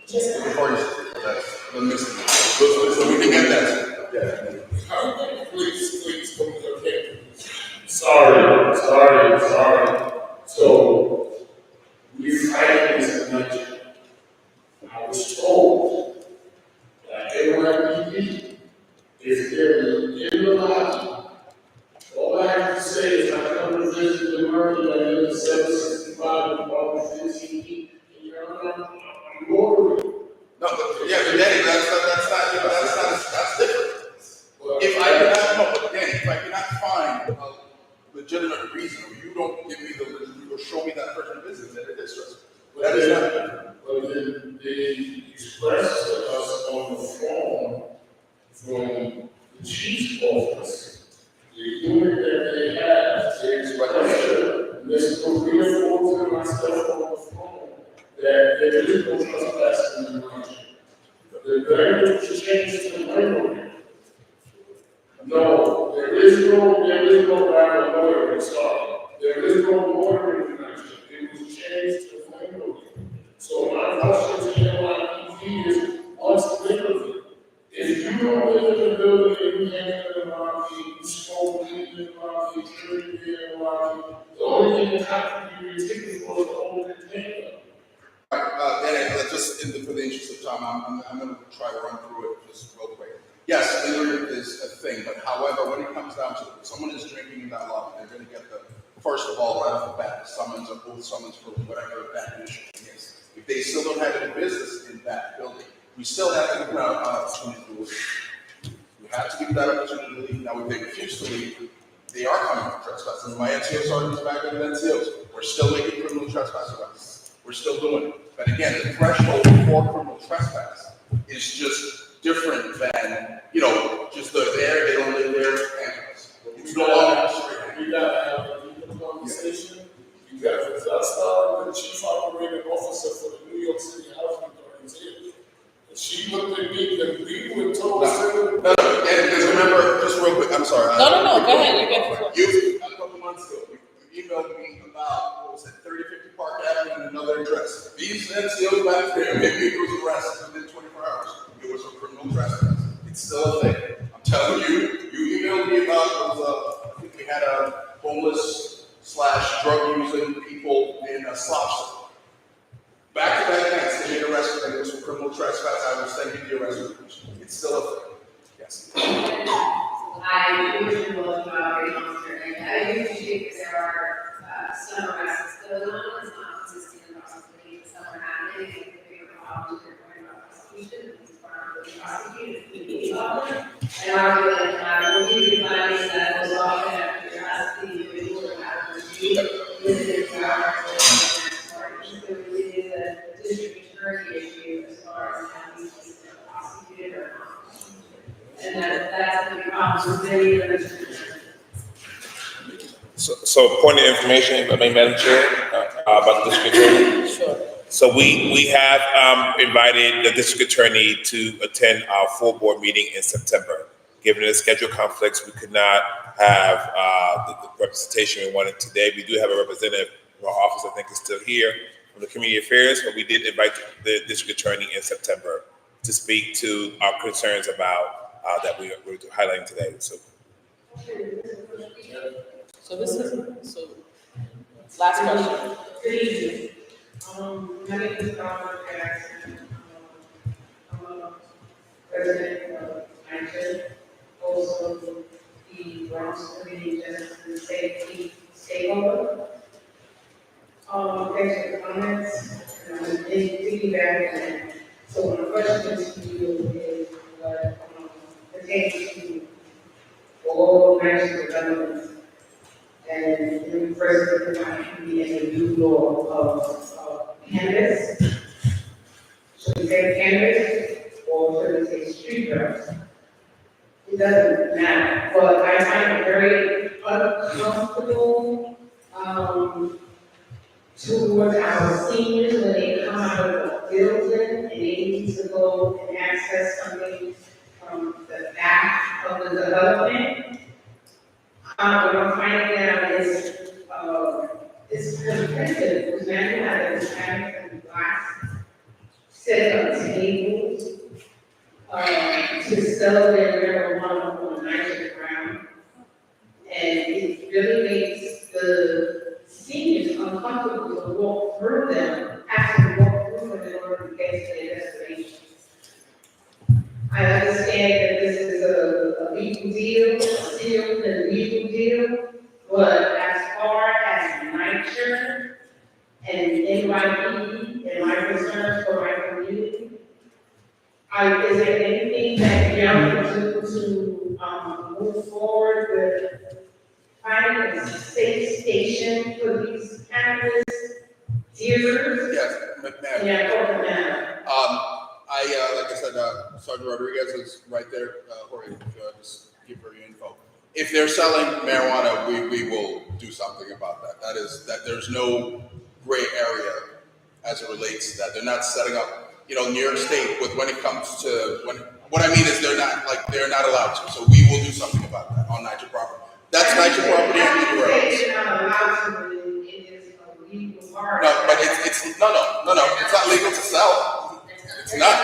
Just. Before you, that's the missing. So we can get that. Yeah. Please, okay. Sorry. So, we fighting this connection. I was told that NYPD is in the lobby. All I have to say is I come to visit the market at 765 and Bronx, NCT, and you're I'm ordering. No, yeah, but Danny, that's different. If I cannot, no, but Danny, if I cannot find a legitimate reason, or you don't give me or show me that person business, then it is stressful. That is not different. But then they expressed to us on the phone from the chief's office, the unit that they have, they expressed, Mr. Greenfield and myself on the phone, that there is no trespassing in the country. The variance was changed to language. No, there is no round lawyer, sorry. There is no lawyer in the country. It was changed to language. So my question to NYPD is, what's the difference? If you don't live in the building and you hang in the lobby, you smoke weed in the lobby, drink beer in the lobby, the only thing that has to be ridiculous was the whole container. Danny, just for the interest of time, I'm going to try to run through it just real quick. Yes, litter is a thing, but however, when it comes down to it, if someone is drinking in that lobby, they're going to get the, first of all, right off the bat, summons or both summons for whatever that issue is. If they still don't have any business in that building, we still have to give them an opportunity to leave. We have to give that opportunity to leave. Now, if they refuse to leave, they are coming for trespassing. My NCO sergeant's back in the NCOs. We're still making criminal trespass arrests. We're still doing it. But again, the threshold for criminal trespass is just different than, just they're there, they don't live there, and it's no longer straight. You gotta have a deeper conversation. You gotta the chief operating officer for the New York City Housing Authority. She looked at me and we were told. No, because remember, just real quick, I'm sorry. No, go ahead, you get the floor. You, a couple months ago, you emailed me about, 3050 Park Avenue and another address. These NCOs back there, maybe it was arrested within 24 hours. It was a criminal trespass. It's still a thing. I'm telling you, you emailed me about, I think we had a homeless / drug using people in a slop store. Back-to-back nights, they made arrests and it was for criminal trespass. I will send you the arrest information. It's still a thing. Yes. I usually will about a monster, and I usually think there are some arrests going on, it's not consistent across the city, some are happening, and the bigger problems are going about prosecution, these are really prosecuted, we need problem. And argue that we need findings that was often after you're asking the individual to have a review, limited power, so it really is a district attorney issue as far as how these cases are prosecuted or not. And that's a big problem with many of the So point of information, if I may, Madam Chair, about the district attorney. Sure. So we have invited the district attorney to attend our full board meeting in September. Given the schedule conflicts, we could not have the representation we wanted today. We do have a representative from our office, I think is still here, from the Community Affairs, but we did invite the district attorney in September to speak to our concerns about that we're highlighting today. So last question. Good evening. My name is Dr. Jackson. I'm a resident of Manchester, also the Bronx Community Justice and Safety stakeholder. Thanks for the comments. And I'm piggybacking. So my question to you is what pertains to all Manchester governments. And in first, there might be a new law of cannabis. Should we say cannabis or should we say street drugs? It doesn't matter, but I find it very uncomfortable towards our seniors when they come out of the building and they need to go and access something from the back of the development. What I'm finding out is, it's competitive, because now you have the Hispanics and blacks set up tables, to sell their marijuana on nicer ground. And it really makes the seniors uncomfortable to walk through them, have to walk through them in order to get to their destination. I understand that this is a legal deal, a sealed and legal deal, but as far as NYCHA and NYPD and my concerns for my community, is there anything that y'all can do to, move forward with finding a safe station for these cannabis dealers? Yes, In ma'am. our corporate manner? Like I said, Sergeant Rodriguez is right there, Jorge, just give her your info. If they're selling marijuana, we will do something about that. That there's no gray area as it relates to that. They're not setting up, New York State when it comes to, what I mean is they're not allowed to. So we will do something about that on NYCHA property. That's NYCHA property and anywhere else. They're not allowed to, it is a legal part. No, but it's not legal to sell. It's not.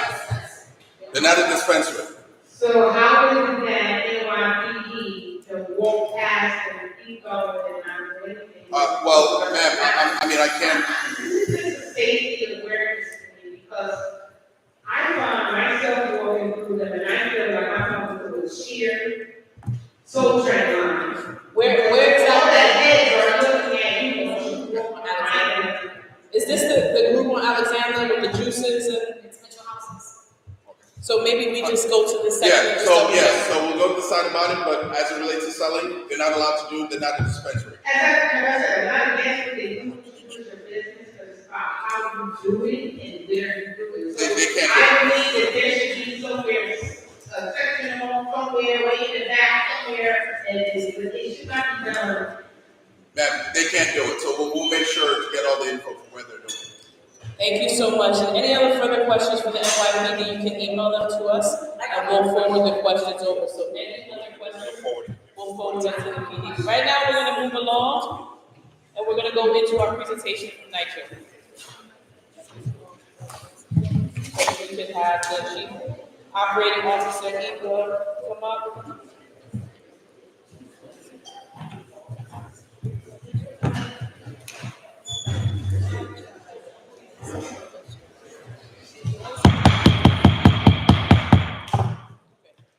They're not a dispensary. So how is it that NYPD can walk past and keep going and not do anything? Well, ma'am, I can't. This is just a safety awareness to me, because I find myself walking through them and I feel like I'm going through a sheer soul train line. Where is All that? that heads are looking at you when you walk behind them. Is this the group on Alexander with the juices and? It's Mitchell Houses. So maybe we just go to the section. Yeah, so we'll go decide about it, but as it relates to selling, they're not allowed to do, they're not a dispensary. As I said, I'm not against what they do to your business, but it's about how you do it and where you do it. So They can't do it. I believe that there should be somewhere, a section somewhere, way in the back somewhere, and it should not be done. Ma'am, they can't do it, so we'll make sure to get all the info from where they're doing it. Thank you so much. And any other further questions for the NYPD, you can email them to us and we'll forward the questions over. So any other questions, we'll forward them to the PD. Right now, we're gonna move along and we're gonna go into our presentation from NYCHA. So we can have the Chief Operating Officer, Igor, come up.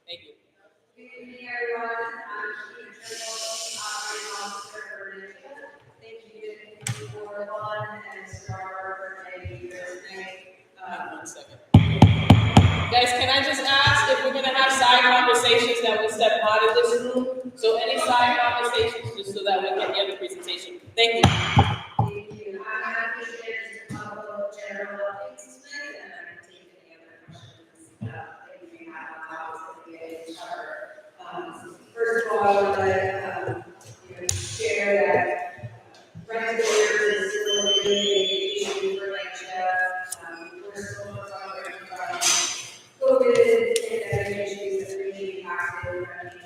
Thank you. Good evening, everyone. I'm Chief Operating Officer for NYCHA. Thank you for Juan and Star for being here tonight. 1 second. Guys, can I just ask if we're gonna have side conversations that we step out of this room? So any side conversations, just so that we can hear the presentation. Thank you. Thank you. I'm happy to share just a couple of general updates tonight, and I can take any other questions if you have about the VA charter. First of all, I would like share that regulators is still a big issue for NYCHA. We're still recovering from COVID pandemic issues that really impacted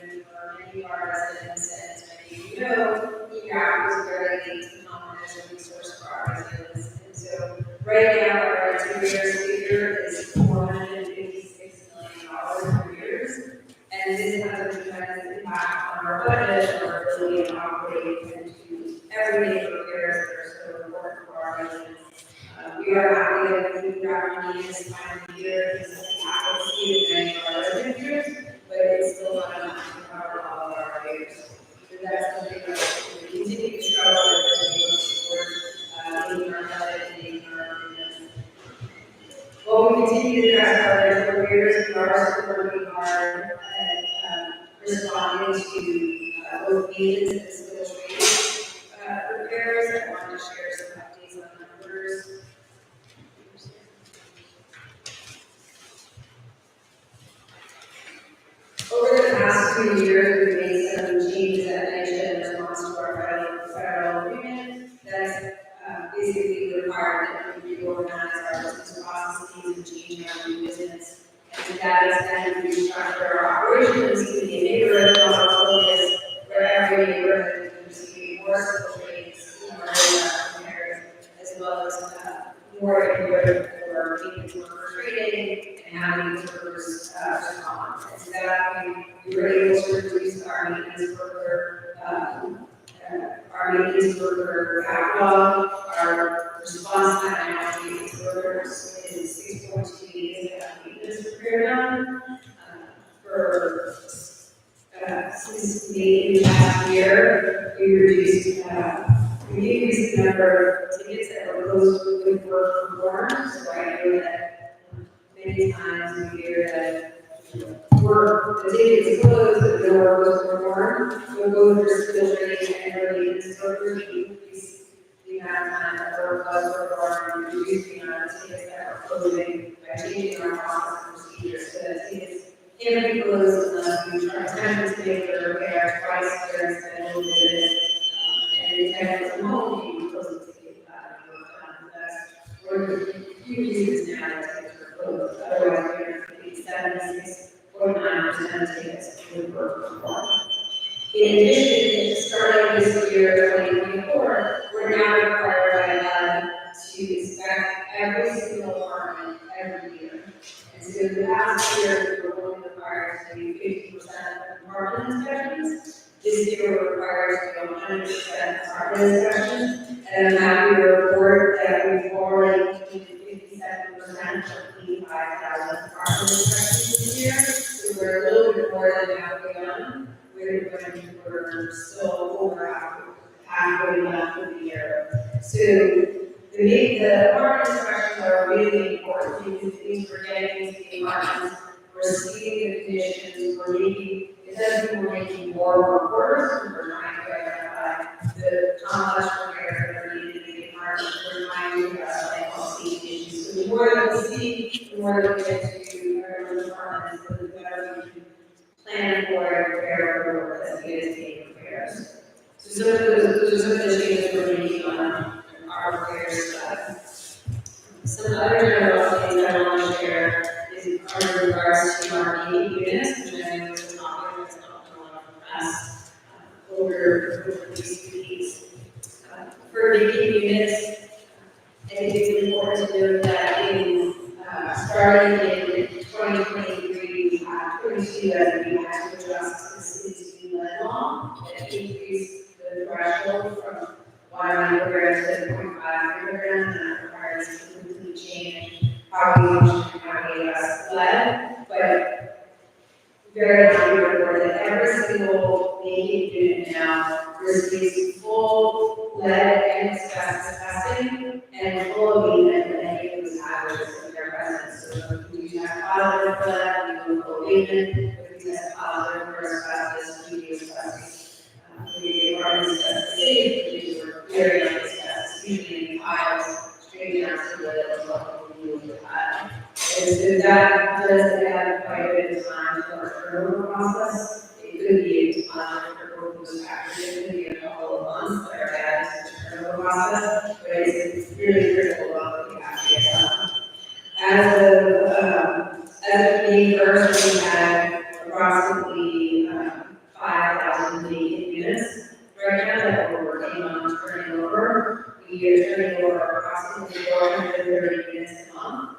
many of our residents, and as many of you know, ERAP was very common as a resource for our residents. And so right now, our 2-year figure is $456 million per year. And this has a tremendous impact on our budget, our ability to operate, and to everyday repairs that are so important for our residents. We are happy that the ERAP money is finally here, because we have exceeded many of our revenues, but it's still not enough to cover all of our repairs. So that's something that we continue to struggle with as we look toward meeting our budget and meeting our commitments. While we continue to address our repairs, we are still working hard at responding to both maintenance and civil trade repairs. I wanted to share some updates on numbers. Over the past 2 years, we've made some changes at NYCHA in response to our federal agreement that's basically required that we reorganize our business processes and change how we do business. And and that is then we structure our operations to be a neighborhood model focus where every neighborhood needs to be more social rates, more areas, as well as more input for people who are trading and having workers respond. And so that we were able to reduce our maintenance worker backlog, our response time on our maintenance workers is 6.2 days to have maintenance repair done. For since the last year, we decreased the number of tickets that were closed with work performed. So I know that many times we hear that the ticket is closed, but no work was performed. We'll go through skill training and really this workers increase the amount of time that work was performed and reduce the amount of tickets that are closing by changing our process and procedures so that tickets can be closed unless we try to make the repair twice during scheduled visits. And if that is home, you can close the ticket without any work done. That's one of the few reasons now that tickets are closed. Otherwise, we're going to be 76.9% of tickets would work performed. In addition, starting this year, 2024, we're now required by law to inspect every single apartment every year. And so the last year, we were only required to do 50% of apartment inspections. This year, we're required to do 100% apartment inspections. And I'm happy to report that we've already completed 57% of 85,000 apartment inspections this year. So we're a little bit more than halfway done. We're still over halfway left of the year. So the apartment inspections are really important because it means we're getting into the apartments, we're seeing the conditions, it doesn't mean we're making more work worse, we're trying to identify the complex repairs that are needed in the apartment, we're trying to address what I call safety issues. So the more that we see, the more that we get to our apartments, the better we can plan for and prepare for work as good as being repairs. So those are the changes we're making on our repairs side. Some other general things I want to share are in regards to our heating units, which I know is a topic that's not a lot of press over these weeks. For heating units, I think it's important to note that starting in 2023, we had 22 as we had to adjust the city's new lead law that increased the threshold from 1 microgram to 0.5 microgram, and that requires us to completely change how we function and how we address lead. But very happy to report that every single making unit now receives full lead and asbestos testing and full abatement of any of those hazards in their presence. So if we test positive for lead, we do full abatement. If we test positive for asbestos, we do asbestos. We are in asbestos safe, we are clearing up asbestos, usually in piles, straight down to the level we deal with that. And so that does add quite a bit of time to our turnover process. It could be a month for both those factors, it could be a couple of months that are added to the turnover process, but it's really critical about what we have to get done. As of May 1st, we had approximately 5,000 vacant units. Right now that we're working on turning over, we are turning over approximately 430 units a month.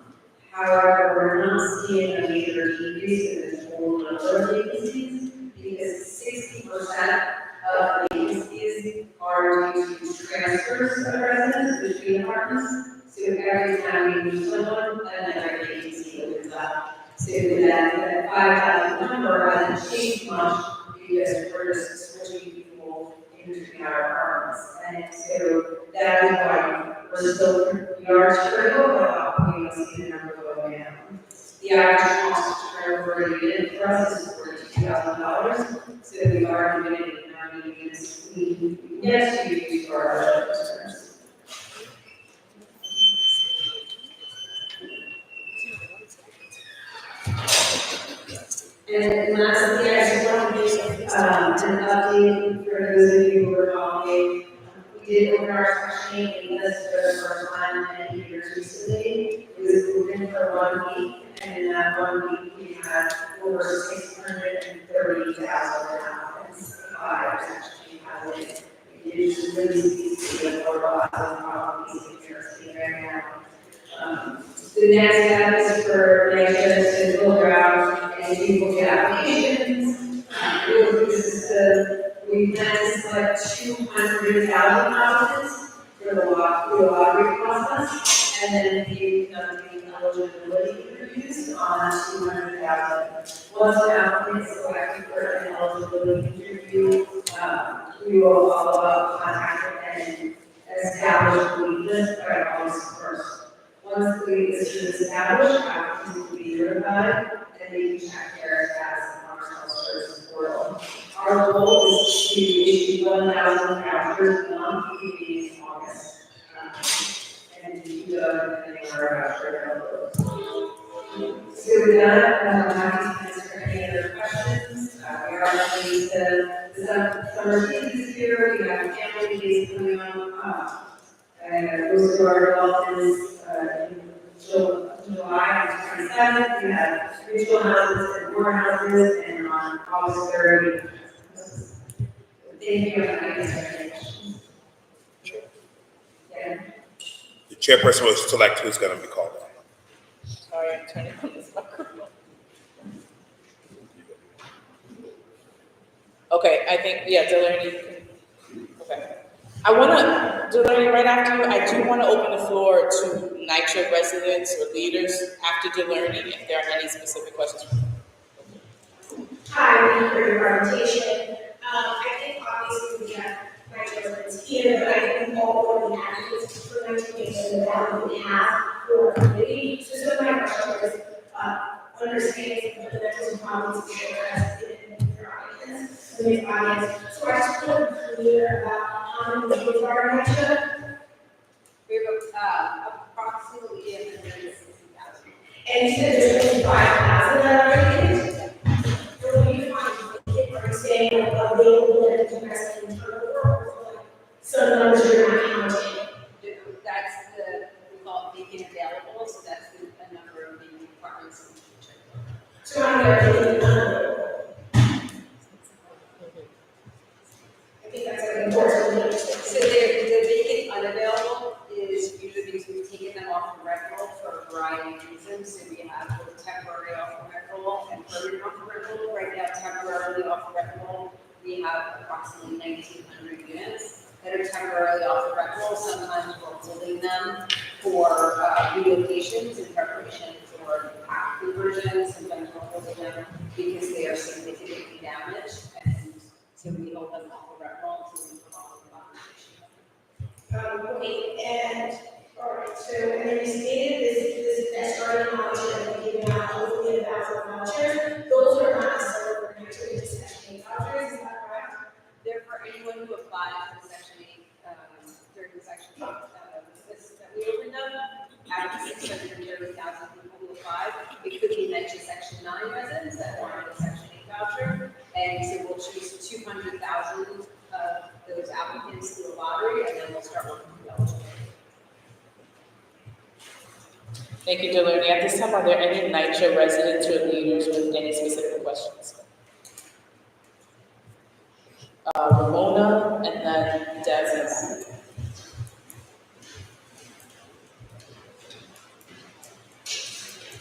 However, we're not seeing a major decrease in the total number of vacancies because 60% of vacancies are due to transfers of residents between apartments. So every time we move someone, another vacancy opens up. So that 5,000 number hasn't changed much because we're just switching people in between our apartments. And so that is why we are turning over, but we don't see the number going down. The average cost to turn over a unit for us is $42,000. So we are limited in how many units we can get to use for our customers. And lastly, I just want to make an update for those of you who are following. We did open our section in this for the first time in years recently. It was open for 1 week, and in that 1 week, we had over 630,000 applicants. Actually having it is really easy for lots of properties in New York City right now. The next step is for NHS to go around and people get applications. We plan to select 200,000 applicants for the lottery process, and then you the eligibility reviews on 200,000. Once an applicant is selected for an eligibility review, we will follow up, contact them, and establish a wait list by August 1st. Once the wait list is established, applicants will be notified, and they can check their status on our self-service portal. Our goal is to issue 1,000 vouchers a month beginning in August. And we do depending on our voucher availability. So with that, I'm happy to answer any other questions. We are ready to the summer season this year. We have family days coming up. And those are our developments in July 27th. We have regional houses and more houses, and on August 3rd. Thank you. Yeah. The chairperson will select who's going to be called on. Sorry, I'm turning on this microphone. Okay, I think, yeah, Delaney. Okay. I want to, Delaney, right after you, I do want to open the floor to NYCHA residents or leaders after Delaney, if there are any specific questions. Hi, thank you for your presentation. I think obviously we have residents here, but I think all of the advocates for education that we have for our community. So some of my question is, understanding the mental problems of children in your audience, in the audience. So I just want to be clear about how many people are in NYCHA. We have approximately 160,000. And you said there's only 5,000 that are vacant? So when you find vacant, are you saying like available and interested in turnover? So the numbers you're not counting? That's we call it vacant available, so that's the number of vacant apartments in the future. So how many are vacant unavailable? I think that's like important to understand. So the vacant unavailable is usually because we've taken them off the rent roll for a variety of reasons. So we have both temporary off the rent roll and permanent off the rent roll. Right now, temporarily off the rent roll, we have approximately 1,900 units that are temporarily off the rent roll. Sometimes we're holding them for relocations in preparation for pack conversions. Sometimes we're holding them because they are significantly damaged, and so we hold them off the rent roll until we follow the documentation. Okay, and, all right, so, and then you stated this starting voucher that you're giving out hopefully 1,000 vouchers. Those are not necessarily for actually just Section 8 vouchers, is that correct? They're for anyone who applies for Section 8, during the Section 8, list that we opened up. Out of 630,000 people who applied, it could be meant to Section 9 residents that wanted a Section 8 voucher. And so we'll choose 200,000 of those applicants through a lottery, and then we'll start working with eligibility. Thank you, Delaney. At this time, are there any NYCHA residents or leaders with any specific questions? Ramona and then Desmond.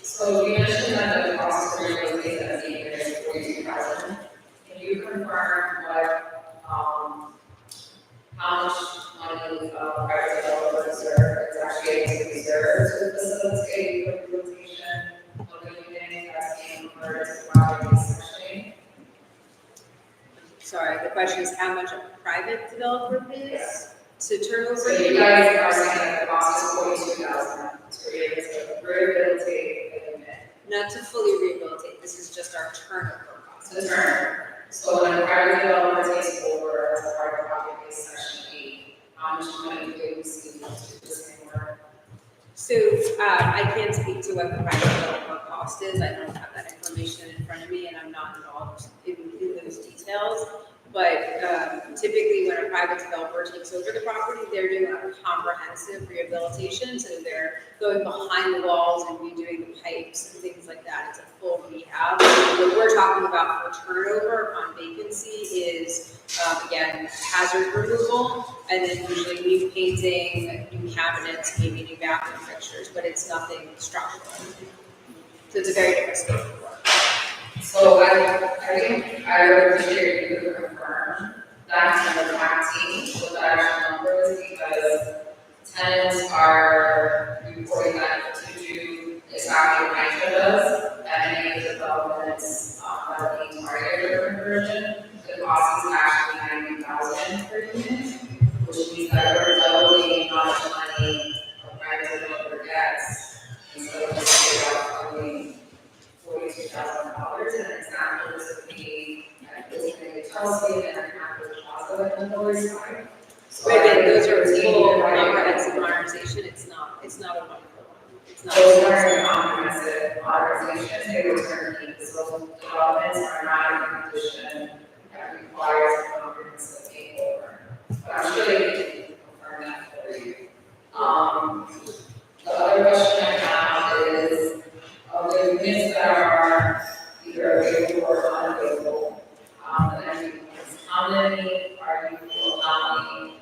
So you mentioned that the cost of real estate at the year is 42,000. Can you confirm what, how much money, private developers are actually able to reserve to facilitate the implementation of the unit that's being converted to property section? Sorry, the question is how much a private developer pays to turn over? So you guys are saying that the cost is 42,000 to be able to rehabilitate the unit. Not to fully rehabilitate, this is just our turnover cost. The term. So when a private developer takes over as a part of property-based section 8, how much money do they receive to this work? So I can't speak to what the private developer cost is. I don't have that information in front of me, and I'm not involved in those details. But typically, when a private developer takes over the property, they're doing a comprehensive rehabilitation, so they're going behind the walls and redoing the pipes and things like that. It's a full rehab. What we're talking about for turnover on vacancy is, again, hazard removal, and then usually new painting, new cabinets, maybe new bathroom fixtures, but it's nothing structural. So it's a very different scope of work. So I think I would appreciate you to confirm that's in the team with the actual numbers, because tenants are reporting that to do exactly what NYCHA does, and any of the developments that are being targeted for conversion, the cost is actually $90,000 per unit, which means that we're doubling the amount of money a private developer gets, instead of just funding $42,000, and it's not just to be, it's going to be Chelsea and half of the plaza on the lower side. So But again, those are taking full the right- comprehensive modernization, it's not a one-for-one. It's not. Those are comprehensive modernizations, they were turnkey, because those developments are not in a condition that requires a comprehensive takeover. But I'm sure they can confirm that for you. The other question I have is, of the units that are either available or unavailable, how many are you allowing,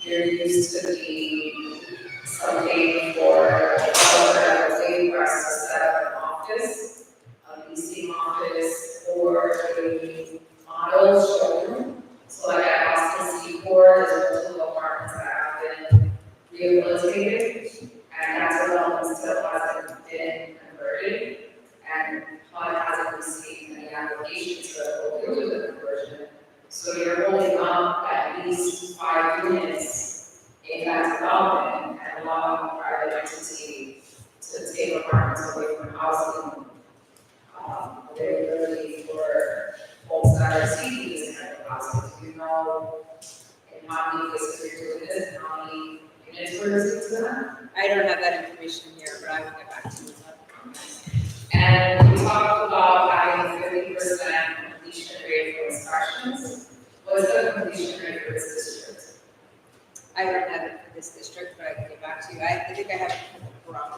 your use to be something for a developer for us to set up an office, a leasing office, or a auto showroom? So like at Austin Seaport, there's multiple apartments that have been rehabilitated, and that development still hasn't been converted, and HUD hasn't received any applications to go through the conversion. So you're holding up at least 5 units in that development and allowing a private entity to take apartments away from housing, availability for folks that are seeking this kind of housing. Do you know in how many cases you're doing this, and how many units we're using to that? I don't have that information here, but I will get back to you. And we talked about having 50% completion rate for inspections. What is the completion rate for this district? I don't have it for this district, but I can get back to you. I think I have it for the Bronx.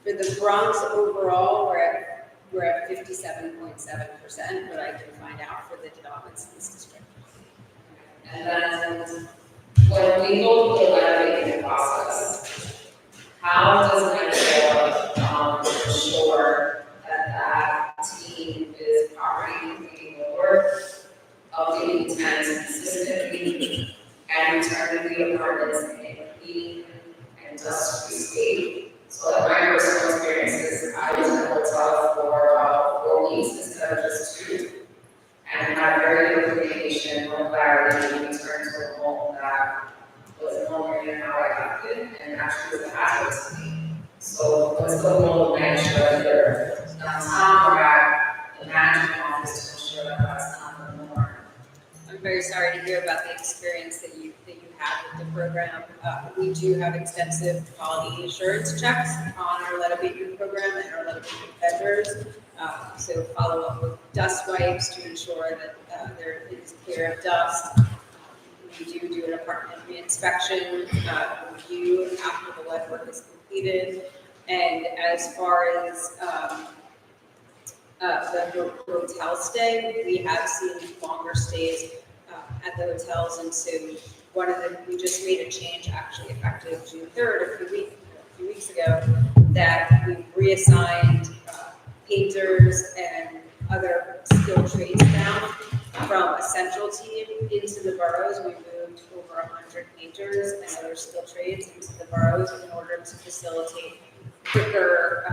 For the Bronx overall, we're at 57.7%, but I can find out for the developments in this district. And then when we go through the letter process, how does NYCHA ensure that team is properly completing the work, updating tenants consistently, and returning the apartments in a clean and dust-free state? So that my personal experience is I was in a hotel for about 4 weeks instead of just 2. And had very good communication, no clarity, and returned to a home that was no longer than how I got it, and actually was a hazard to me. So what's the role of NYCHA here, downtown or at the management office to ensure that that's not the norm? I'm very sorry to hear about the experience that you had with the program. We do have extensive quality assurance checks on our lead abatement program and our lead abatement vendors. So follow up with dust wipes to ensure that there is clear of dust. We do an apartment reinspection review after the lead work is completed. And as far as the hotel stay, we have seen longer stays at the hotels, and so we just made a change actually effective June 3rd, a few weeks ago, that we reassigned painters and other skilled trades down from a central team into the boroughs. We moved over 100 painters and other skilled trades into the boroughs in order to facilitate quicker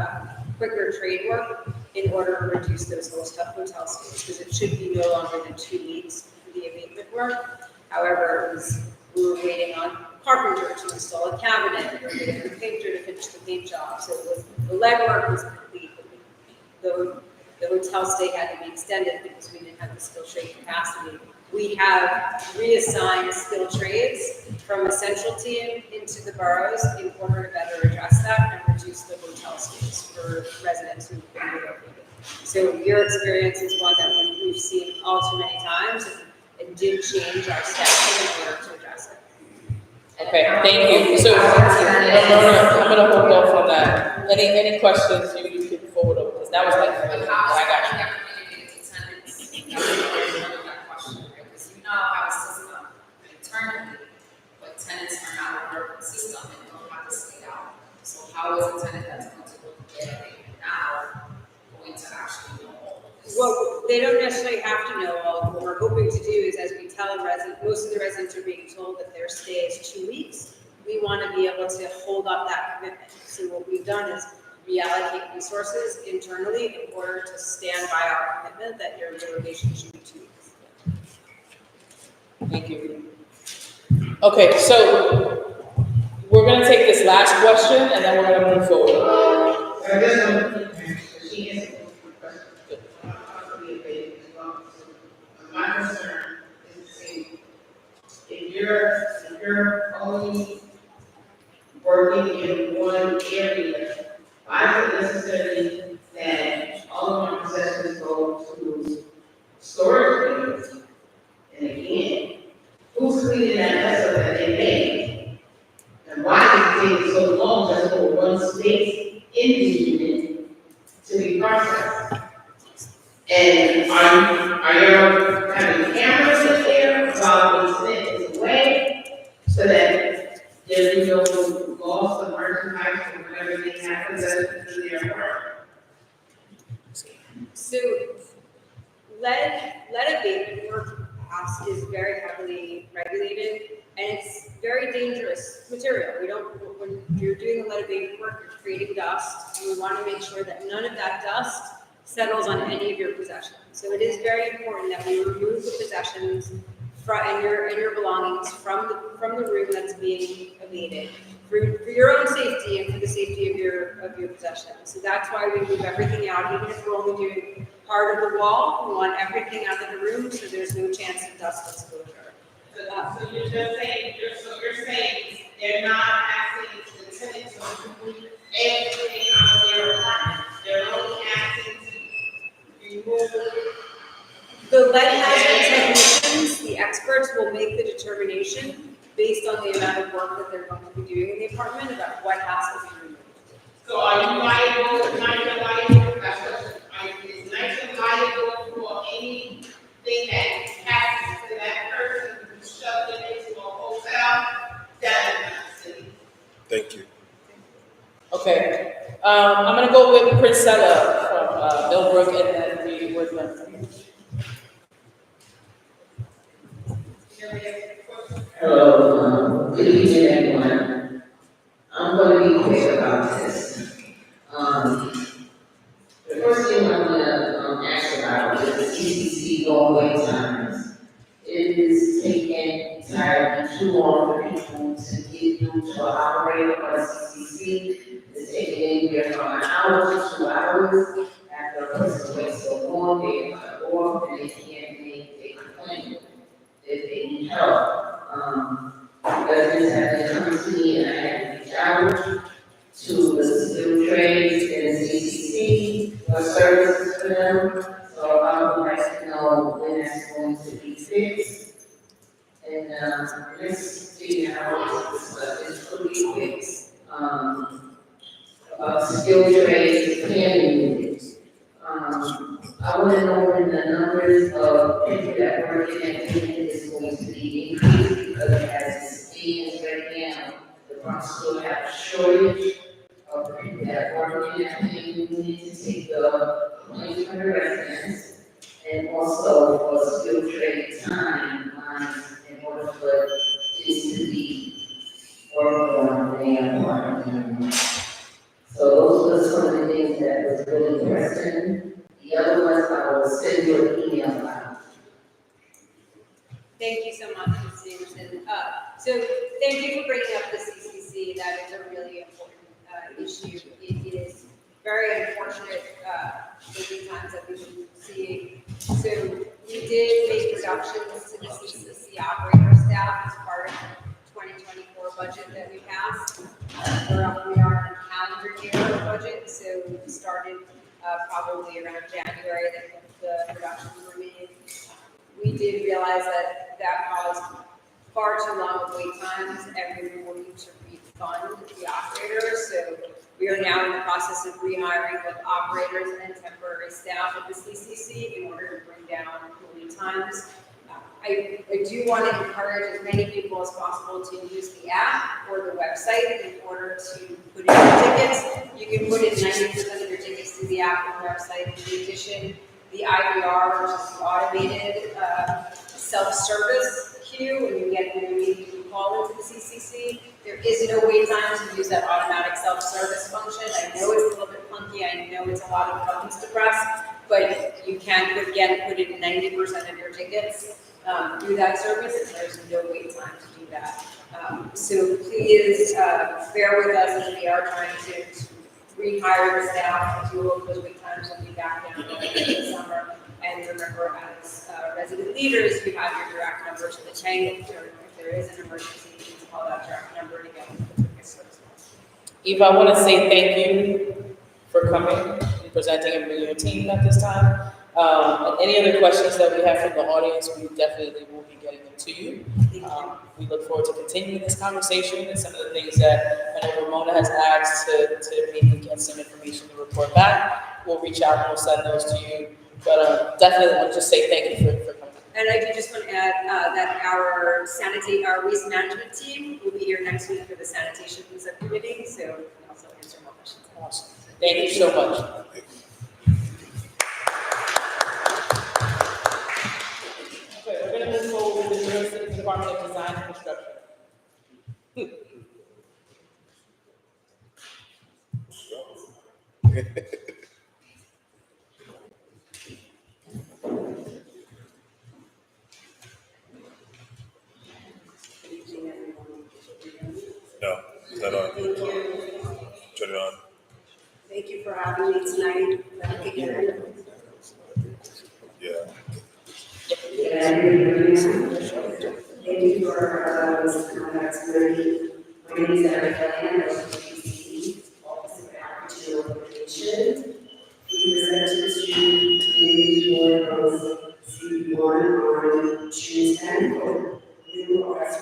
trade work in order to reduce those hotel stays, because it should be no longer than 2 weeks for the abatement work. However, we were waiting on a carpenter to install a cabinet, we were waiting on a painter to finish the paint job, so the legwork was complete. The hotel stay had to be extended because we didn't have the skilled trade capacity. We have reassigned skilled trades from a central team into the boroughs in order to better address that and reduce the hotel stays for residents who've been relocated. So your experience is one that we we've seen all too many times, and did change our staffing in order to address it. Okay, thank you. So, I'm gonna hold off on that. Any questions you can forward over, because that was like, I got you. That question, right? Because you now have a system internally, but tenants are not aware of the system and don't have this laid out. So how is a tenant that's going to look at it now going to actually know all of this? Well, they don't necessarily have to know all. What we're hoping to do is, as we tell a resident, most of the residents are being told that their stay is 2 weeks. We want to be able to hold up that commitment. So what we've done is reallocate resources internally in order to stand by our commitment that your relocation should be 2 weeks. Thank you. Okay, so we're gonna take this last question and then we're gonna move forward. I guess she answered the question. Possibly a bit as well. So, my concern is to see if you're only working in one area, I don't necessarily that all of my possessions go to storage units. And again, who's cleaning that mess up that they made? And why is it taking so long just for one space in the unit to be processed? And are you having cameras in there while the snake is away so that there's no loss of merchandise or whatever they have to their work? So lead abatement work is very heavily regulated, and it's very dangerous material. When you're doing the lead abatement work, you're creating dust, and we want to make sure that none of that dust settles on any of your possessions. So it is very important that we remove the possessions and your belongings from the room that's being abated for your own safety and for the safety of your possessions. So that's why we move everything out, even if we're only doing part of the wall. We want everything out of the room so there's no chance of dust exposure. So you're just saying, you're saying they're not asking the tenant to remove everything out of their apartment. They're only asking to remove. The lead hazard technicians, the experts, will make the determination based on the amount of work that they're going to be doing in the apartment about what has to be removed. So are you liable, is NYCHA liable, that's what, is NYCHA liable for anything that happens to that person who shoved it into a hotel? That is not city. Thank you. Okay, I'm gonna go with Priscilla from Millbrook and then we're done. Hello, good evening, everyone. I'm going to be quick about this. The first thing I'm going to ask about is the CCC long-wait times. It is taking entirely too long for people to get through to an operator on a CCC. It's taking anywhere from an hour to 2 hours. After a person waits so long, they cut off and they can't make a complaint if they need help. Residents have been coming to me and I have reached out to the skilled trades and the CCC for services for them. So I would like to know when that's going to be fixed. And let's see how this could be fixed. About skilled trades, planning units. I want to know when the numbers of people that work in that unit is going to be increased because as it stands right now, the Bronx still have a shortage of people that work in that planning unit to take the complaints from the residents and also for skilled trade time in order for things to be worked on their apartment. So those were some of the things that was really pressing. The other ones I will send you an email out. Thank you so much, Ms. Anderson. So thank you for bringing up the CCC. That is a really important issue. It is very unfortunate the times that we've been seeing. So we did make reductions to the CCC operator staff as part of the 2024 budget that we passed. We are on a calendar year budget, so we started probably around January, that the production were made. We did realize that that caused far too long of wait times, and we were working to refund the operators. So we are now in the process of rehiring both operators and temporary staff at the CCC in order to bring down the wait times. I do want to encourage as many people as possible to use the app or the website in order to put in your tickets. You can put in 90% of your tickets through the app or website. In addition, the IVR, which is the automated self-service queue, when you need to call into the CCC, there is no wait time to use that automatic self-service function. I know it's a little bit clunky. I know it's a lot of buttons to press, but you can, again, put in 90% of your tickets through that service, and there's no wait time to do that. So please bear with us as we are trying to rehire the staff to look those wait times will be back down in the summer. And remember, as resident leaders, you have your direct number to the tank. If there is an emergency, please call that direct number to get the quickest service. Eva, I want to say thank you for coming and presenting and bringing your team at this time. And any other questions that we have from the audience, we definitely will be getting them to you. We look forward to continuing this conversation and some of the things that I know Ramona has asked to maybe get some information to report back. We'll reach out and we'll send those to you. But definitely want to just say thank you for coming. And I do just want to add that our waste management team will be here next week for the sanitation subcommittee, so we can also answer more questions. Awesome. Thank you so much. Okay, we're going to move forward with the New York City Department of Design and Construction. No, it's not on. Thank you. Turn it on. Thank you for having me tonight. Yeah. Thank you for this contact tonight. My name is Erica Land, I was with PCC, Office of Agricultural Application. We presented to community board of C1 on June 10th, new RS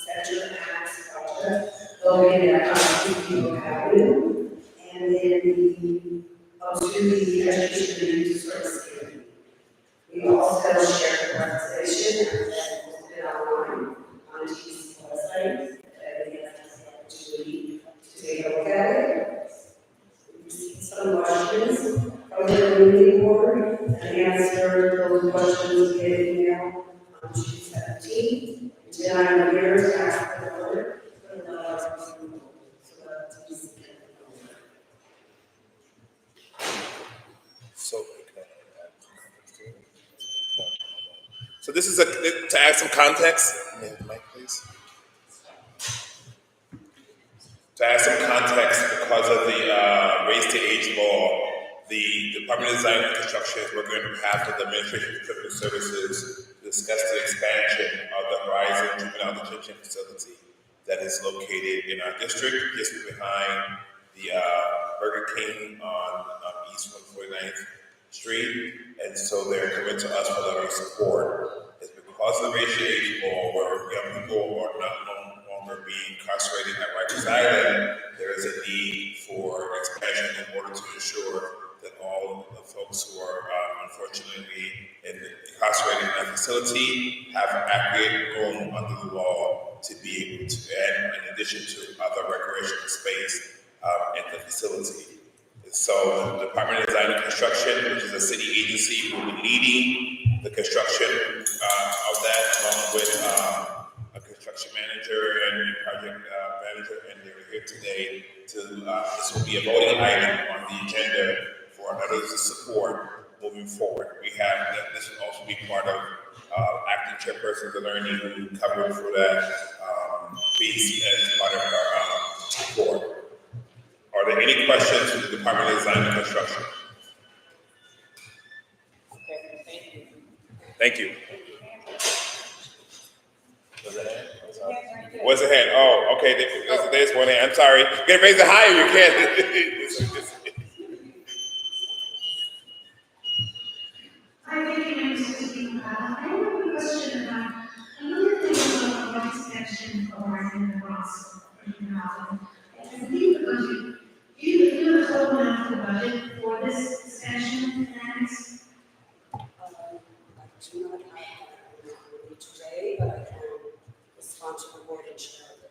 sector tax project located at People Avenue, and then up to the education and youth service committee. We also share the presentation that was put online on the TCC website. Everybody has the opportunity to take a look at it. Receive some questions from the community board and answer those questions via email on June 17th. Then I'm here to ask the board for the approval. So that's TCC. So this is to add some context. Yeah, Mike, please. To add some context, because of the raise to age law, the Department of Design and Construction is working on behalf of the Administration for Criminal Services to discuss the expansion of the Horizon Juvenile Detention Facility that is located in our district, just behind the Burger King on East 149th Street. And so they're coming to us for our support. It's because of the racial age law, where young people are not no longer being incarcerated at Rikers Island, there is a need for expansion in order to ensure that all of the folks who are unfortunately incarcerated in that facility have accurate room under the law to be able to, and in addition to other recreational space at the facility. So the Department of Design and Construction, which is a city agency, will be leading the construction of that, along with a construction manager and project manager, and they're here today to, this will be a voting item on the agenda for others to support moving forward. We have, this will also be part of acting chairperson Delaney, who covered for that piece as part of our board. Are there any questions from the Department of Design and Construction? Okay, thank you. Thank you. What's the hand? Oh, okay, there's one hand. I'm sorry. You gotta raise it higher, you can't. costs of $100,000. And I believe the budget, you have a total amount of the budget for this extension plans? I do not have that with me today, but I can respond to the board and share it.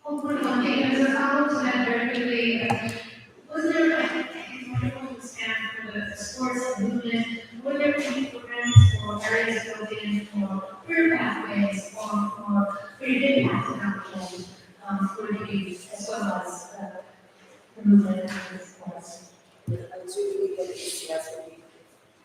Oh, good, okay, as a follow to that very quickly, was there, I don't understand for the sports movement, were there any programs or areas built in for career pathways or where you didn't have to have for the youth as well as the movement and the sports? I do believe that ACS will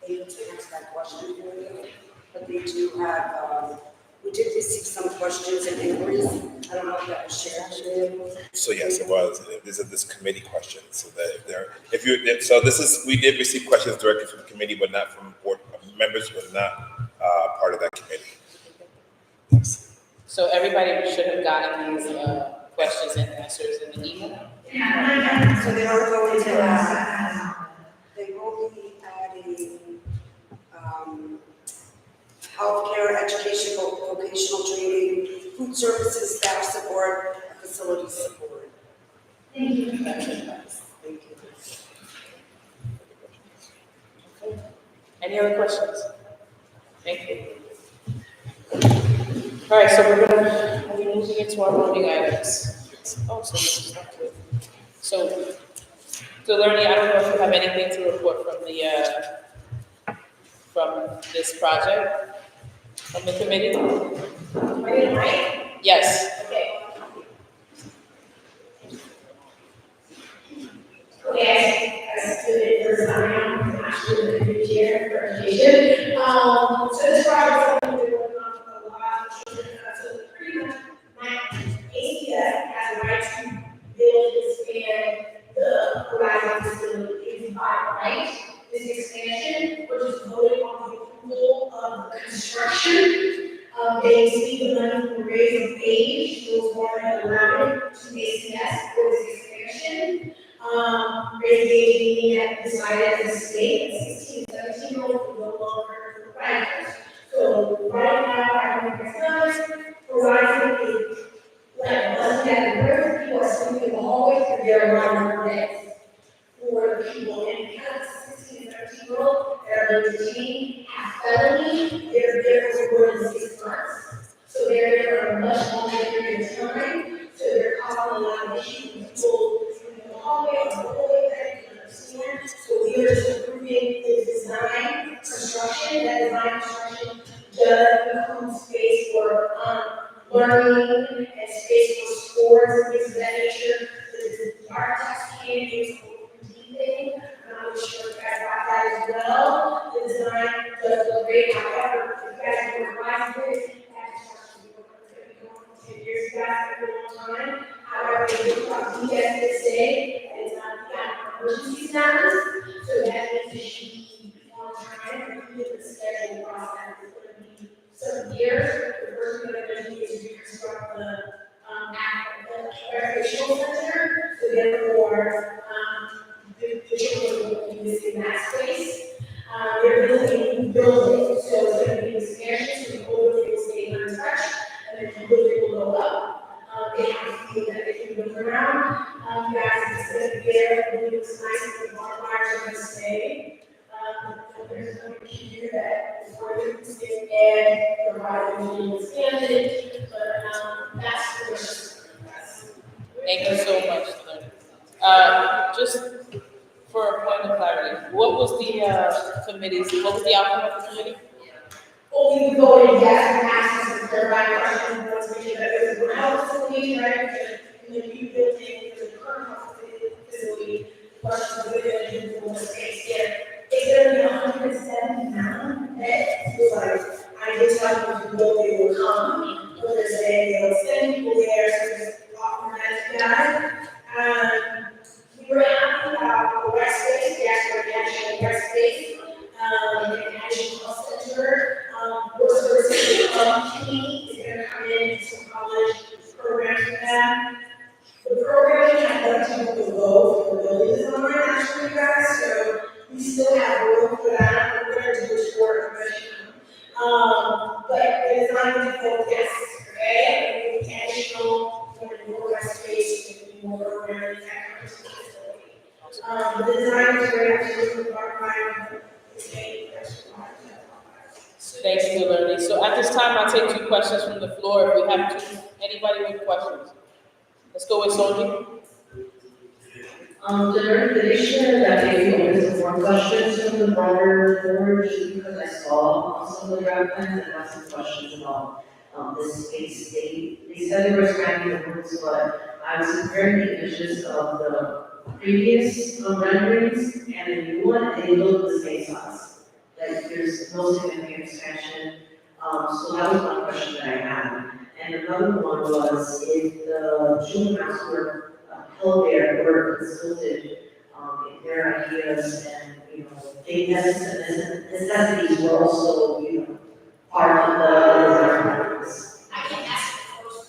be able to answer that question for you, but they do have, we did receive some questions and inquiries. I don't know if that was shared today. So yes, it was. These are this committee questions. So that if you, so this is, we did receive questions directly from the committee, but not from board members who are not part of that committee. Yes. So everybody should have gotten these questions and answers in the email. Yeah, So they are going to they will be adding, healthcare, education, vocational training, food services, staff support, and facility support. Thank you. Thank you. Any other questions? Thank you. All right, so we're gonna be moving into our voting items. Oh, so this is not good. So Learning, I don't know if you have anything to report from this project, from the committee? Are you right? Yes. Okay. Okay, as student for design, actually the new chair for education. So this project is something we've been working on for a while. So pretty much my ACS has a right to build, expand the Horizon facility 85, right? This expansion, which is voted on the approval of the construction. They receive the money from the raise of age, those more than 11 to ACS for this expansion. Raise age meaning that decided as a state, 16, 17-year-olds no longer requires. So right now, I think it's not, Horizon is like us that where people are sleeping in the hallways and they're around their beds. For the people in because 16, 17-year-old that are detained have felony, they're there for more than 6 months. So they're there for a much longer period of time. So they're causing a lot of issues with people in the hallway or the hallway that you can understand. So we are just improving the design, construction, that design construction does include space for learning and space for sports and things of that nature. The architects can use thing. I'm not sure if you guys got that as well. The design does look great. However, if you guys are revising it, that construction will be going for 10 years. You guys have a long time. However, they do have DSSA, and it's not emergency status. So that means it should be on time. And the schedule process is going to be some years. The first thing they're going to do is reconstruct the recreational center. So therefore, the children will be using that space. They're building a new building, so it's going to be an expansion, so the older building will stay untouched, and then the building will go up. They have to feel that they can move around. Guys, it's going to be there, the building looks nice, the barbed wires are going to stay. There's another key here that is further existing and providing the expansion, but that's the first. Thank you so much. Just for a point of clarity, what was the outcome of the committee? Well, we voted yes and asked some clarifying questions, once we knew that it was a health facility, right? And then you built in the current health facility, questions of the for the space here. It's gonna be 179 beds, so like, I did tell them to build, they will come, but they're saying they'll send people there, so just offer that to guys. We were happy about the rec space, the actual rec space, the national center, we're servicing community is gonna come in and some college programs for them. The programming has done to the low for building design, actually, guys, so we still have room for that, we're gonna do a short version. But the design is focused, okay, and additional Thank you, Liberty. So at this time, I'll take 2 questions from the floor. If we have two, anybody with questions? Let's go with Sonia. During the issue that maybe open more questions from the broader board, just because I saw some of the draft plans and asked some questions about, this space state. They said they were expanding the rooms, but I was very anxious of the previous renderings and the new one, they look the same size. Like, there's no significant expansion, so that was one question that I had. And another one was if the juveniles were held there were consulted, in their ideas and, they necessities were also, part of the design practice. I can ask first.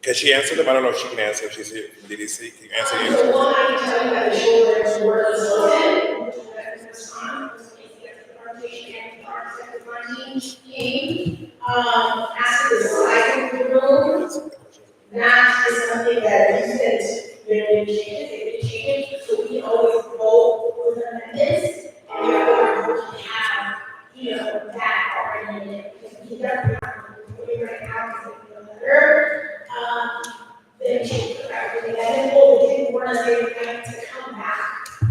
Can she answer them? I don't know if she can answer, if she's here from DDC. Can you answer you? So one, I can tell you that the children were consulted, that response, and our second team came, after the size of the room. That is something that you said, they change, so we always go with amendments, and we are going to have, that already in it. Because we definitely have, we're going to have to letter, then change the practice, and then what we didn't want to say, we had to come back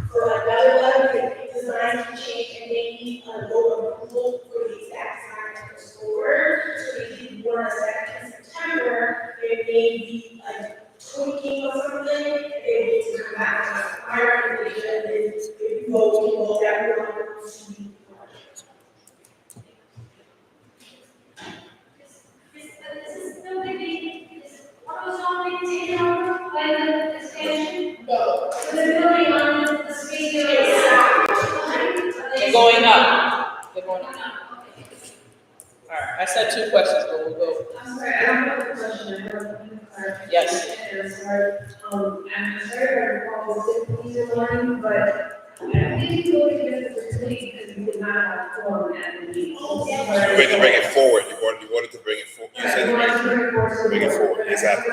for another letter, the design can change, and they need a lower approval for the exact design to go forward. So we didn't want to say that in September, there may be a tweaking or something, they need to come back to us. My recommendation is if you vote, people that we want to see. This is no big deal. What was already taken over by the expansion? No. So they're building on the space area. They're going up. They're going up. All right, I said 2 questions, but we'll go. I'm sorry, I don't have a question, I have a clarification. Yes. I'm sorry if I recall the difficulties in learning, but I don't think you really get the facility because you did not have form at the meeting. You ready to bring it forward. You wanted to bring it forward. You said bring it forward. Exactly.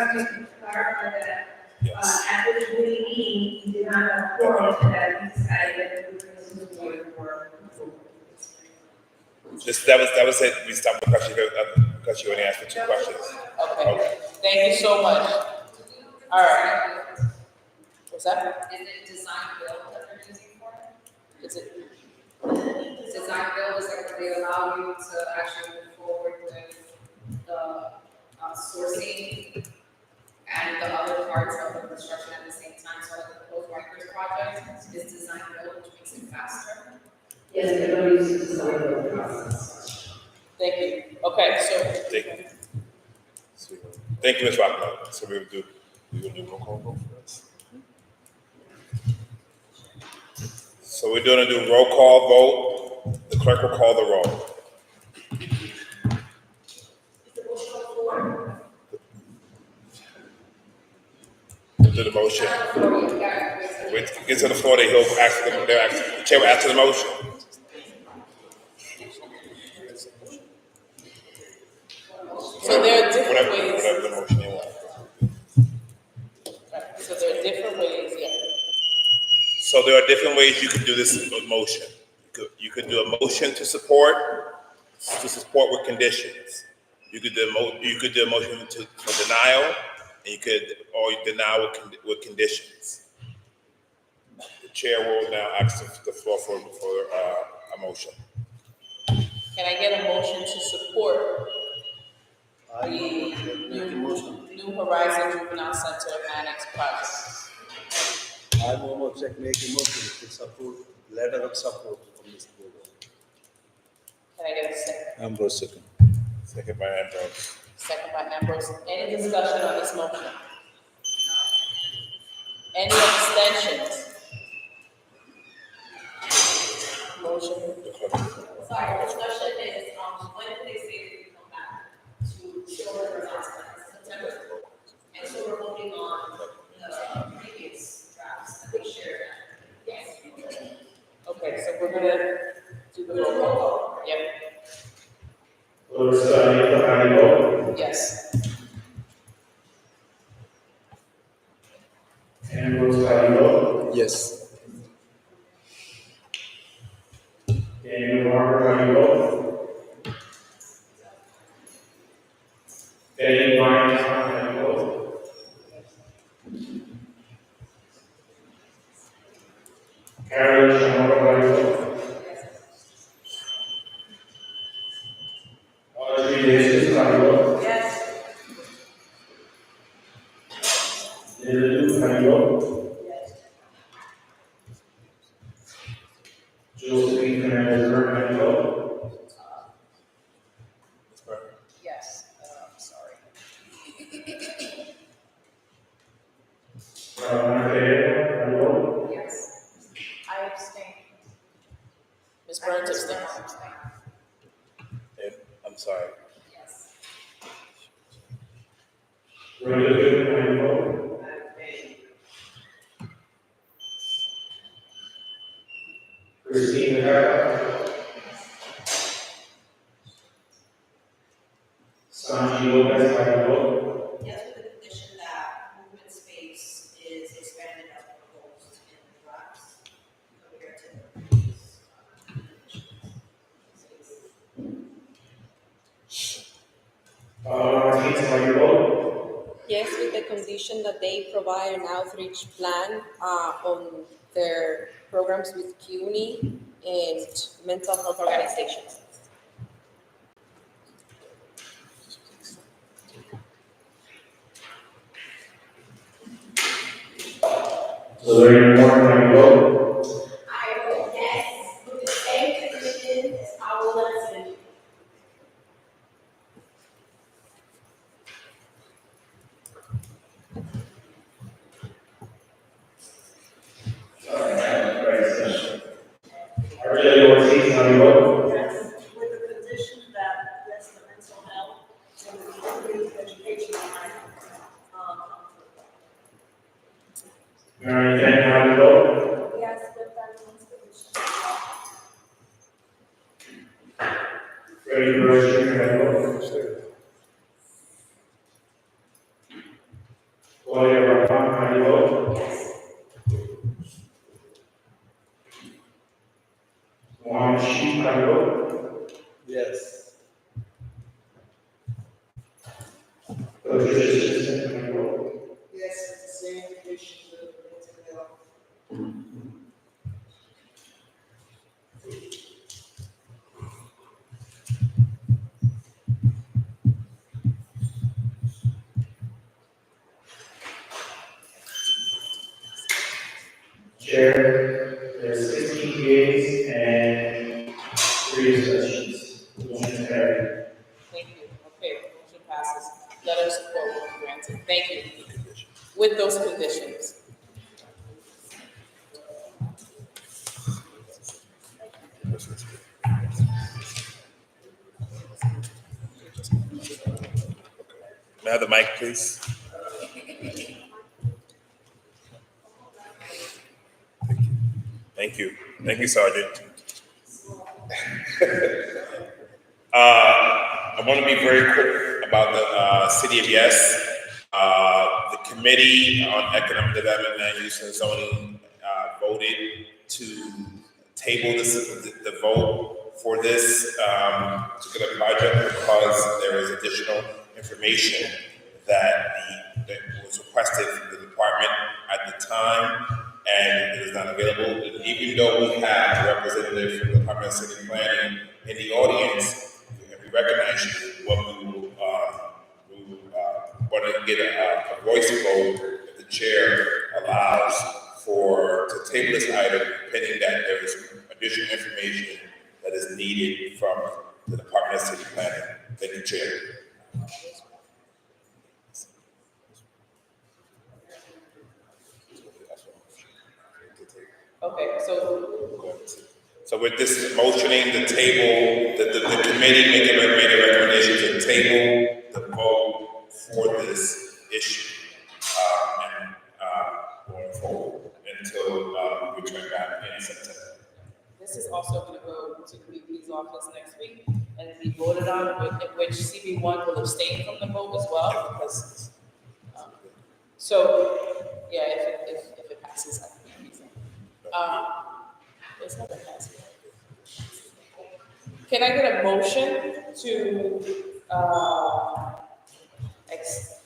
Clarify that, Yes. at the meeting, you did not have form that we decided that we were going to move forward for. That was it. We stopped the question because you only asked for 2 questions. Okay. Thank you so much. All right. What's that? Is it design build that they're using for it? Is it? Design build is like they allow you to actually move forward with the sourcing and the other parts of the construction at the same time. So like the closed records project is design build, which makes it faster. Yes, everybody uses the design build process. Thank you. Okay, so Thank you, Ms. Rockman. So we will do roll call vote for us. So we're going to do roll call vote. The clerk will call the roll. To the motion. Wait, get to the floor, they'll ask them, the chair will ask to the motion. So there are different ways. Whatever the motion you want. Right, so there are different ways, yeah. So there are different ways you could do this motion. You could do a motion to support with conditions. You could do a motion for denial, and or deny with conditions. The chair will now ask the floor for a motion. Can I get a motion to support the New Horizon Juvenile Center Annex project? I'm almost making motion to support, letter of support from this board. Can I get a second? Ambrose second. Second by Ambrose. Second by Ambrose. Any discussion on this motion? Any abstentions? Motion. Sorry, the question is, when did they say they would come back to show the results? September. And so we're voting on the previous drafts that they shared. Yes. Okay, so we're gonna do the roll call. Yep. Larissa, how do you vote? Yes. Ambrose, how do you vote? Yes. Daniel Margaret, how do you vote? Betty Ryan, how do you vote? Carolyn Shamora, how do you vote? Audrey Davis, how do you vote? Yes. Linda Luke, how do you vote? Josephine Fernandez, how do you vote? Yes, sorry. Rana Ferreira, how do you vote? Yes. I abstain. Ms. Burns abstains. I'm sorry. Yes. Brenda Luke, how do you vote? Christine McCarthy. Sanji Lopez, how do you vote? Yes, with the condition that movement space is expanded as proposed in the drafts compared to the previous Martinez, how do you vote? Yes, with the condition that they provide an outreach plan on their programs with CUNY and mental health organizations. So there you are, how do you vote? I vote yes, with the same condition as our lesson. RJ Ortiz, how do you vote? Yes, with the condition that, yes, the mental health and the community education plan, Mary Kay, how do you vote? yes, with that condition. Freddie Burris Jr., how do you vote? Claudia Raman, how do you vote? Yes. Mohammed Sheikh, how do you vote? Yes. Patricia Simpson, how do you vote? Yes, with the same condition with the mental health. Chair, there's 16 yeas and 3 abstentions. Motion carried. Thank you. Okay, motion passes. Letter of support will be granted. Thank you. With those conditions. May I have the mic, please? Thank you. Thank you, Sergeant. I want to be very quick about the City of Yes. The Committee on Economic Development, Land Use and Zoning voted to table the vote for this particular project because there is additional information that was requested from the department at the time, and it is not available. And even though we have a representative from the Department of City Planning in the audience, we recognize you, what we will want to get a voice vote if the chair allows to table this item, pending that there is additional information that is needed from the Department of City Planning. Thank you, Chair. Okay, So with this motioning the table, the committee made a recommendation to table the vote for this issue, going forward until we return back in September. this is also going to go to the VP's office next week and be voted on, which CB1 will abstain from the vote as well, because, yeah, if it passes, I think it's, it's not gonna pass. Can I get a motion to,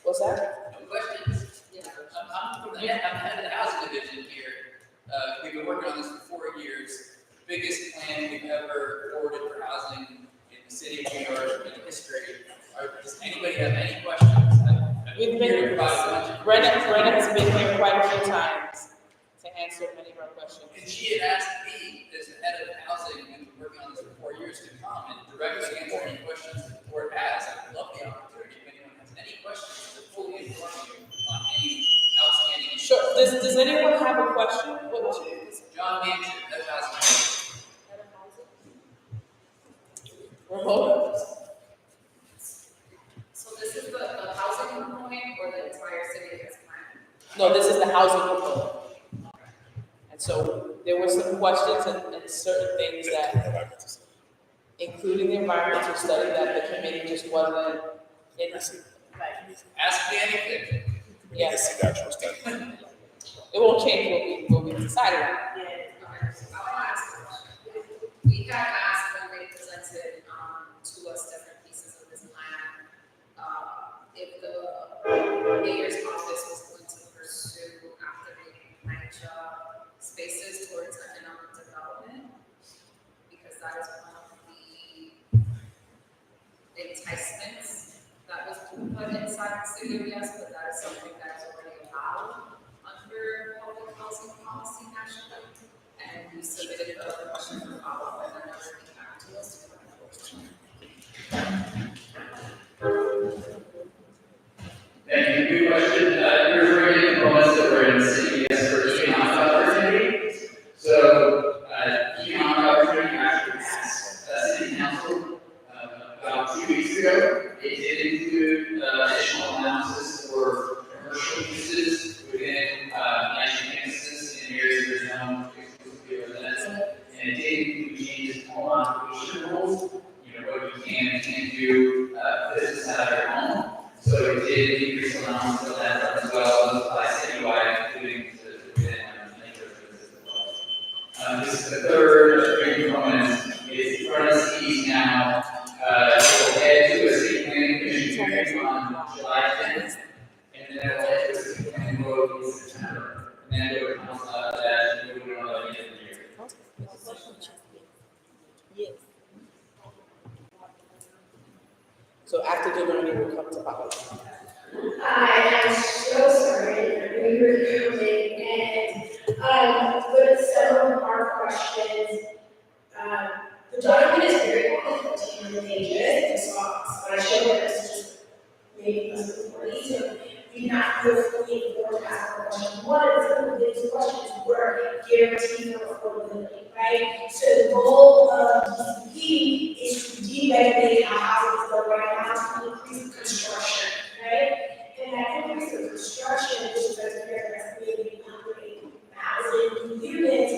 what's that? No questions. Yeah, I'm head of the housing division here. We've been working on this for 4 years. Biggest plan we've ever forwarded for housing in the city of New York in history. Does anybody have any questions? We've been, Brenna has been here quite a few times to answer many of our questions. And she had asked me, as the head of housing, and we've been working on this for 4 years, to come and directly answer any questions that the board has. I would love the opportunity, if anyone has any questions, to fully inform you on any outstanding issues. Sure, does anyone have a question? What was it? John Manchin, head of housing. Ramona? So this is the housing component or the entire city has planned? No, this is the housing component. And so there were some questions and certain things that, including the environmental study, that the committee just wasn't in. Ask me anything. Yes. The actual study. It won't change what we decided on. I want to ask a question. We got asked when they presented to us different pieces of this plan, if the mayor's office was going to pursue activating NYCHA spaces towards economic development, because that is one of the enticements that was put inside the city of yes, but that is something that is already allowed under public housing policy nationally. And we submitted a question for follow-up and then never came back to us. Thank you. Good question. You're referring to components that were in the city for economic opportunity. So, economic opportunity actually passed city council about 2 weeks ago. It did include additional allowances for commercial uses within national campuses in areas that are known exclusively residential. And it did include changes to home occupation rules, what you can and can't do business out of your home. So it did increase allowance of that as well, and apply citywide, including to within neighborhoods as well. This is the third big component. It's front of cities now. We'll head to a city planning commission hearing on July 10th, and then we'll head to a city planning vote in September. And then go to council after that, and we'll do it on the end of the year. Yes. So after the learning will come to Bobby. I am so sorry, we were coming, and, with some of our questions, the document is very long, it's 1400 pages, but I showed it as just maybe less than 40, so we have to fully inform our question. One of the biggest questions were guaranteeing affordability, right? So the goal of DCP is to deregulate how houses go around, how to increase construction, right? And that increase in construction, which is estimated 108,000 units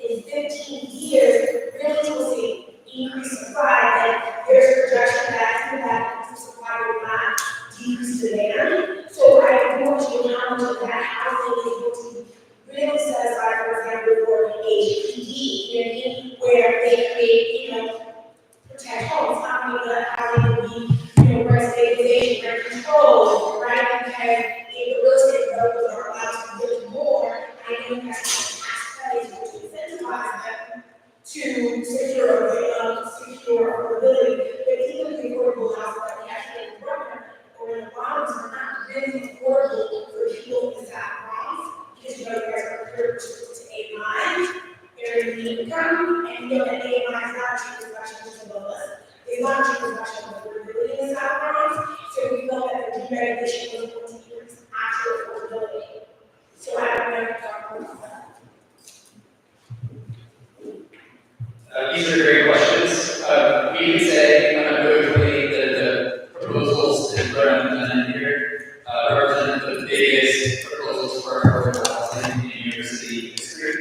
in 15 years, really will see increase supply. And there's projection that through that increase supply will not decrease demand. So I want you how much of that housing is going to really satisfy, for example, for HPD, where they create, protect homes, how many of the housing will be, where stabilization, where control, right? Because if the real estate developers are allowed to build more, I know that's tax credits which incentivize them to secure affordability. But even the affordable houses that we actually in Brooklyn or in the Bronx are not really affordable for people in that Bronx, because you guys are prepared to A9, very income, and that A9 is not a cheap reflection of the list. It's not a cheap reflection of affordability in the South Bronx, so we felt that the deregulation was going to increase actual affordability. So I don't know if you're talking about that. These are great questions. We would say unequivocally that the proposals that represent here represent the biggest proposals for affordable housing in New York City history.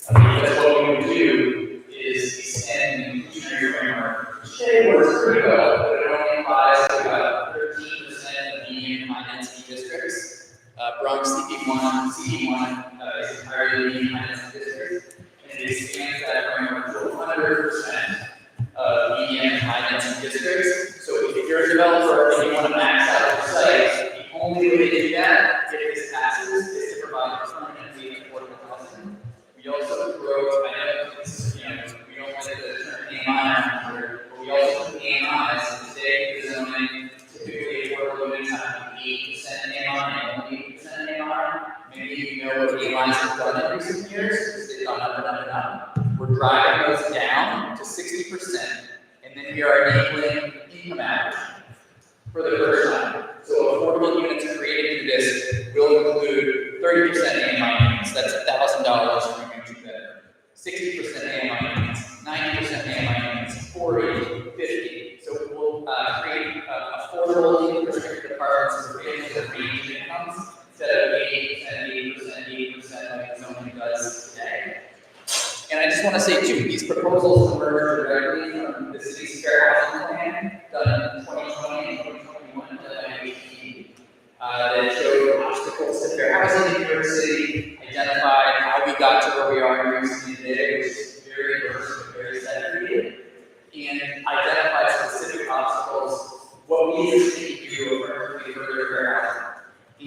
Because what we would do is extend the inclusionary framework, which works pretty well, but it only applies to about 13% of median high density districts. Bronx CD1 is entirely median high density districts. And it expands that framework to 100% of median we're driving those down to 60%, and then we are enabling income average for the first time. So affordable units created through this will include 30% AMI units, that's $1,000 for a two bedroom. 60% AMI units, 90% AMI units, 40, 50. So we'll create affordable infrastructure apartments for families of range of incomes instead of 80%, like the zoning does today. And I just want to say too, these proposals emerged directly from the city's fair housing plan done in 2020 and 2021 that showed obstacles to fair housing in New York City, identified how we got to where we are in New York City today, which is very diverse and very segregated, and identified specific obstacles, what we as a city can do to further fair housing.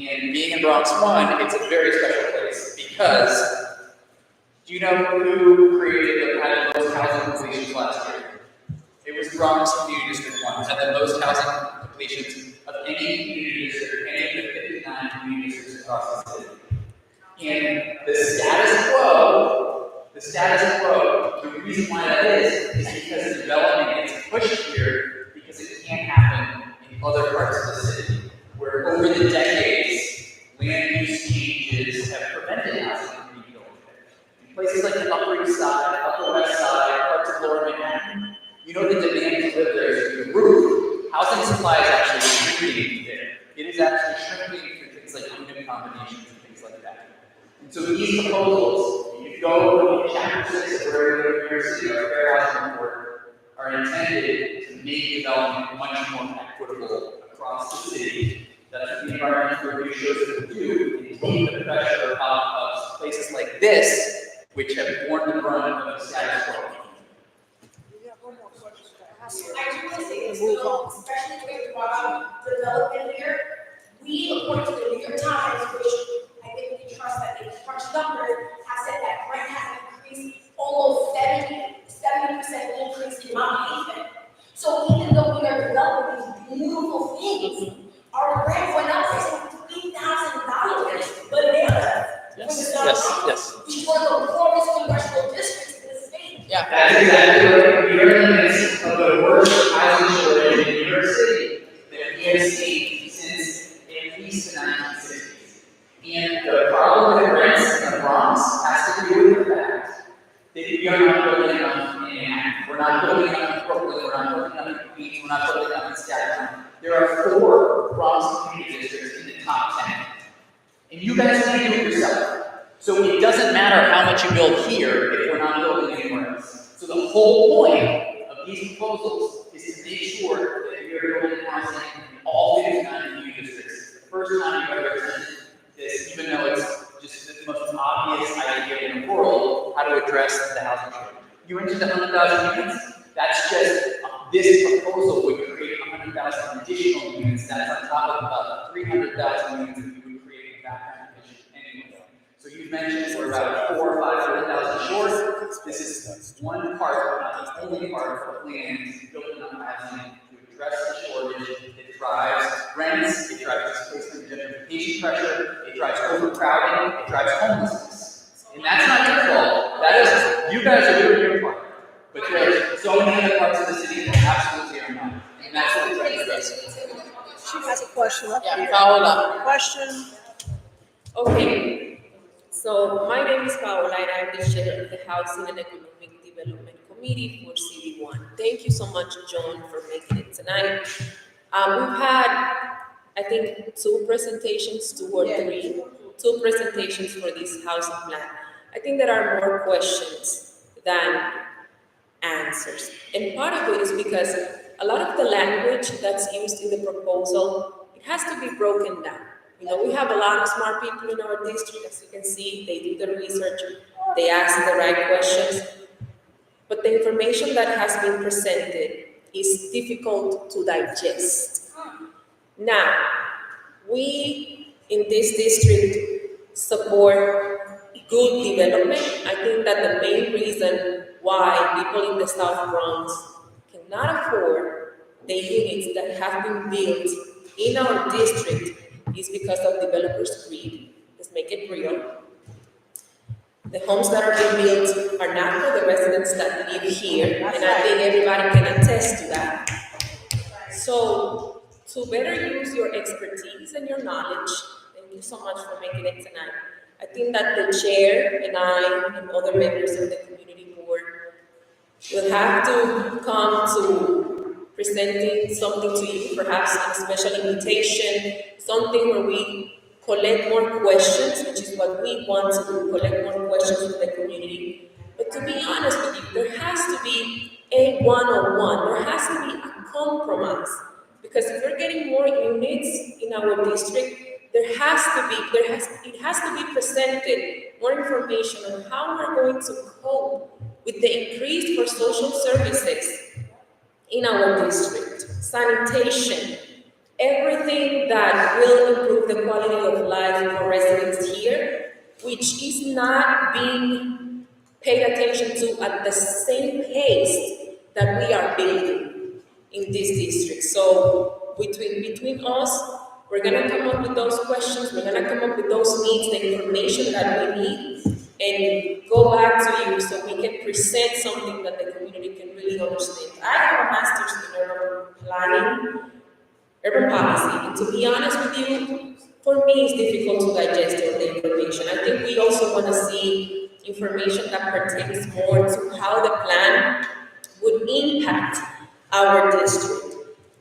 And being in Bronx 1, it's a very special place because do you know who created the most housing completions last year? It was Bronx Community District 1, had the most housing completions of any community district, any of the 59 community districts across the city. And the status quo, the reason why that is because development gets pushed here because it can't happen in other parts of the city, where over the decades, land use changes have prevented housing from being built there. Places like the Upper East Side, Upper West Side, parts of Lower Manhattan, you know the demand to live there is through the roof. Housing supply is actually shrinking there. It is actually shrinking through things like unit combinations and things like that. And so these proposals, if you go to chapter 6 of Regular New York City, our fair housing report, are intended to make development much more equitable across the city. That's what the environmental review shows it will do, and take the pressure off of places like this, which have borne the brunt of the status quo. I do want to say this, especially the way we brought up development here. We, according to the New York Times, which I think we can trust that they crunch numbers, have said that rent has increased almost 70% increase in Mount Haven. So even though we are developing these beautiful things, our rent went up by $3,000 bananas. Yes. Which were the poorest congressional districts in the state. Yeah. That's exactly right. We are in the midst of the worst housing shortage in New York City that we have seen since at least the 1960s. And the problem with rents in the Bronx has to do with the fact that we are not building enough in Manhattan. We're not building enough in Brooklyn. We're not building enough in Queens. We're not building enough in Staten Island. There are 4 Bronx community districts in the top 10. And you guys need to do it yourself. So it doesn't matter how much you build here if we're not building anywhere else. So the whole point of these proposals is to make sure that we are building housing in all 59 community districts. The first time you've ever done this, even though it's just the most obvious idea in the world, how to address the housing shortage. You mentioned the 100,000 units. That's just this proposal would create 100,000 additional units. That's on top of about 300,000 units that we would create in that condition anyway. So you mentioned we're about 400,000 or 500,000 short. This is one part, not the only part of the plan to build enough housing to address the shortage. It drives rents, it drives displacement and gentrification pressure, it drives overcrowding, it drives homelessness. And that's not your fault. That is, you guys are doing your part. But there are so many other parts of the city that absolutely are not. And that's what we're trying to address. She has a question up here. Paola. Question? Okay, so my name is Paola and I'm the chair of the Housing and Economic Development Committee for CD1. Thank you so much, John, for making it tonight. We've had, I think, 2 presentations, 2 or 3, 2 presentations for this housing plan. I think there are more questions than answers. And part of it is because a lot of the language that's used in the proposal, it has to be broken down. You know, we have a lot of smart people in our district, as you can see, they do the research, they ask the right questions, but the information that has been presented is difficult to digest. Now, we in this district support good development. I think that the main reason why people in the South Bronx cannot afford the units that have been built in our district is because of developers' greed. Let's make it real. The homes that are being built are not for the residents that live here, and I think everybody can attest to that. So, to better use your expertise and your knowledge, thank you so much for making it tonight. I think that the chair and I and other members of the community board will have to come to presenting something to you, perhaps a special invitation, something where we collect more questions, which is what we want to do, collect more questions from the community. But to be honest with you, there has to be a one-on-one, there has to be a compromise. Because if we're getting more units in our district, it has to be presented more information on how we're going to cope with the increase for social services in our district, sanitation, everything that will improve the quality of life for residents here, which is not being paid attention to at the same pace that we are building in this district. So between us, we're gonna come up with those questions, we're gonna come up with those needs, the information that we need, and go back to you so we can present something that the community can really understand. I have a master's in urban planning, urban policy, and to be honest with you, for me it's difficult to digest all the information. I think we also want to see information that pertains more to how the plan would impact our district.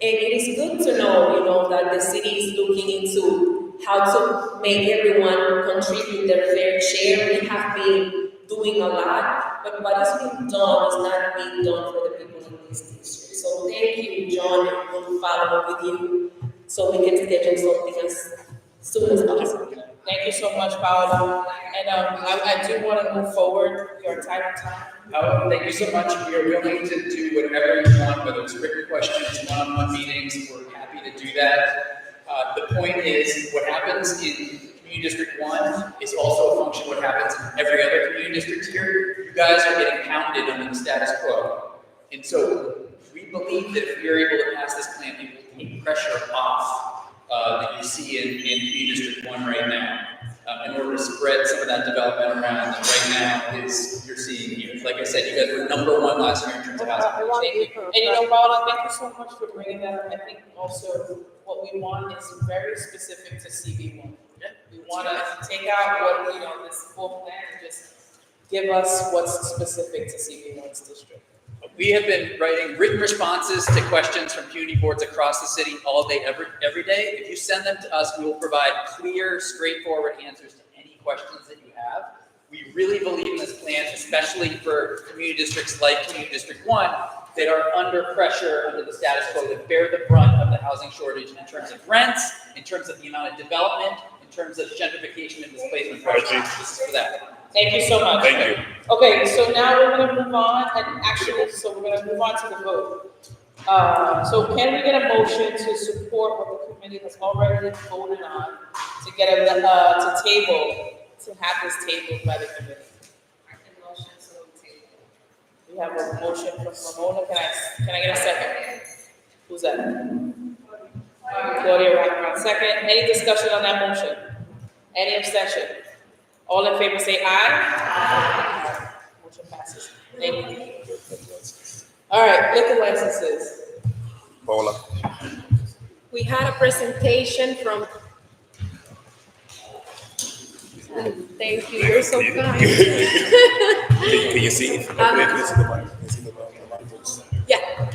And it is good to know, that the city is looking into how to make everyone contribute their fair share. We have been doing a lot, but what is being done is not being done for the people in this district. So thank you, John, and we'll follow up with you so we can schedule something as soon as possible. Thank you so much, Paola. And I do want to move forward. We are tight on time. Thank you so much. We are willing to do whatever you want, whether it's written questions, one-on-one meetings, we're happy to do that. The point is, what happens in Community District 1 is also a function of what happens in every other community district here. You guys are getting pounded under the status quo. And so we believe that if we are able to pass this plan, it will take pressure off that you see in Community District 1 right now. In order to spread some of that development around that right now is you're seeing here. Like I said, you guys were #1 last year in terms of housing. And Paola, thank you so much for bringing that up. I think also what we want is very specific to CB1. We want to take out what, this full plan and just give us what's specific to CB1's district. We have been writing written responses to questions from community boards across the city all day, every day. If you send them to us, we will provide clear, straightforward answers to any questions that you have. We really believe in this plan, especially for community districts like Community District 1 that are under pressure under the status quo, that bear the brunt of the housing shortage in terms of rents, in terms of the amount of development, in terms of gentrification and displacement pressure. This is for that. Thank you so much. Thank you. Okay, so now we're going to move on, and actually, so we're going to move on to the vote. So can we get a motion to support what the committee has already voted on to get to table, to have this tabled by the committee? We have a motion from Ramona. Can I get a second? Who's that? Claudia Rackman, second. Any discussion on that motion? Any abstention? All in favor say aye. Aye. Motion passes. Thank you. All right, liquor licenses. Paula. We had a presentation from. Thank you, you're so kind. Can you see? Yeah.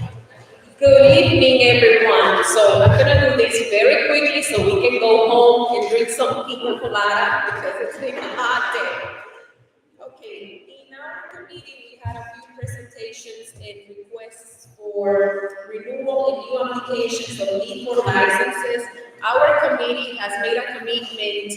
Good evening, everyone. So I'm gonna do this very quickly so we can go home and drink some pina colada because it's been a hot day. Okay, in our committee, we had a few presentations and requests for renewal and new applications of liquor licenses. Our committee has made a commitment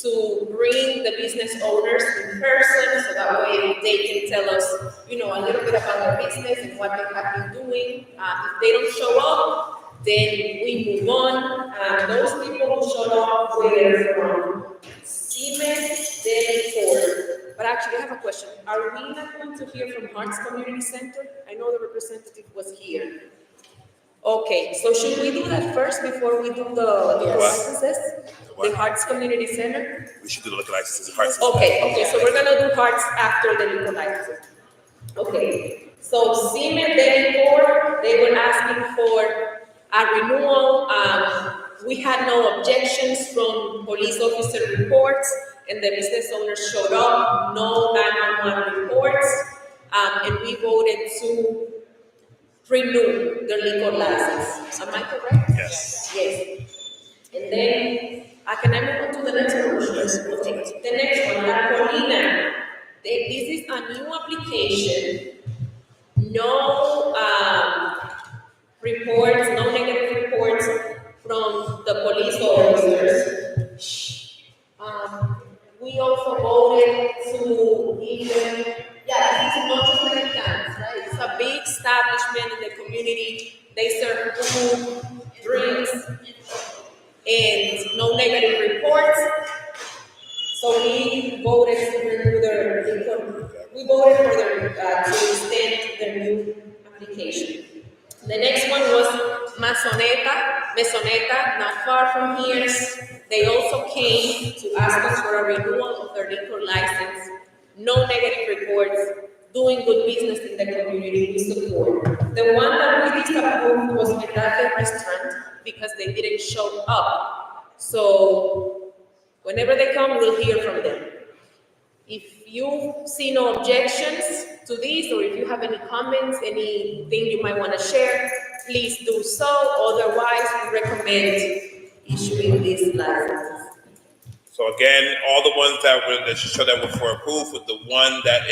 to bring the business owners in person so that way they can tell us, a little bit about their business and what they have been doing. If they don't show up, then we move on. Those people who showed up were from Siemens, then Ford. But actually, I have a question. Are we not going to hear from Hearts Community Center? I know the representative was here. Okay, so should we do that first before we do the Yes. licenses? What? The Hearts Community Center? We should do the liquor licenses. Hearts. Okay, so we're gonna do Hearts after the liquor licenses. Okay, so Siemens Court, they were asking for a renewal. We had no objections from police officer reports, and the business owners showed up, no 911 reports, and we voted to renew the liquor license. Am I correct? Yes. Yes. And then, can I move on to the next one? Yes. Okay. The next one, La Colina. This is a new application. No reports, no negative reports from the police officers. We also voted to even, this is not just Americans, right? It's a big establishment in the community. They serve food, drinks, and no negative reports. So we voted to renew we voted for to extend the new application. The next one was Mesoneta, not far from here. They also came to ask us for a renewal of their liquor license. No negative reports, doing good business in the community, we support. The one that we disapproved was Medate Restaurant because they didn't show up. So whenever they come, we'll hear from them. If you see no objections to this, or if you have any comments, anything you might want to share, please do so. Otherwise, we recommend issuing these licenses. So again, all the ones that should show that were for approved, with the one that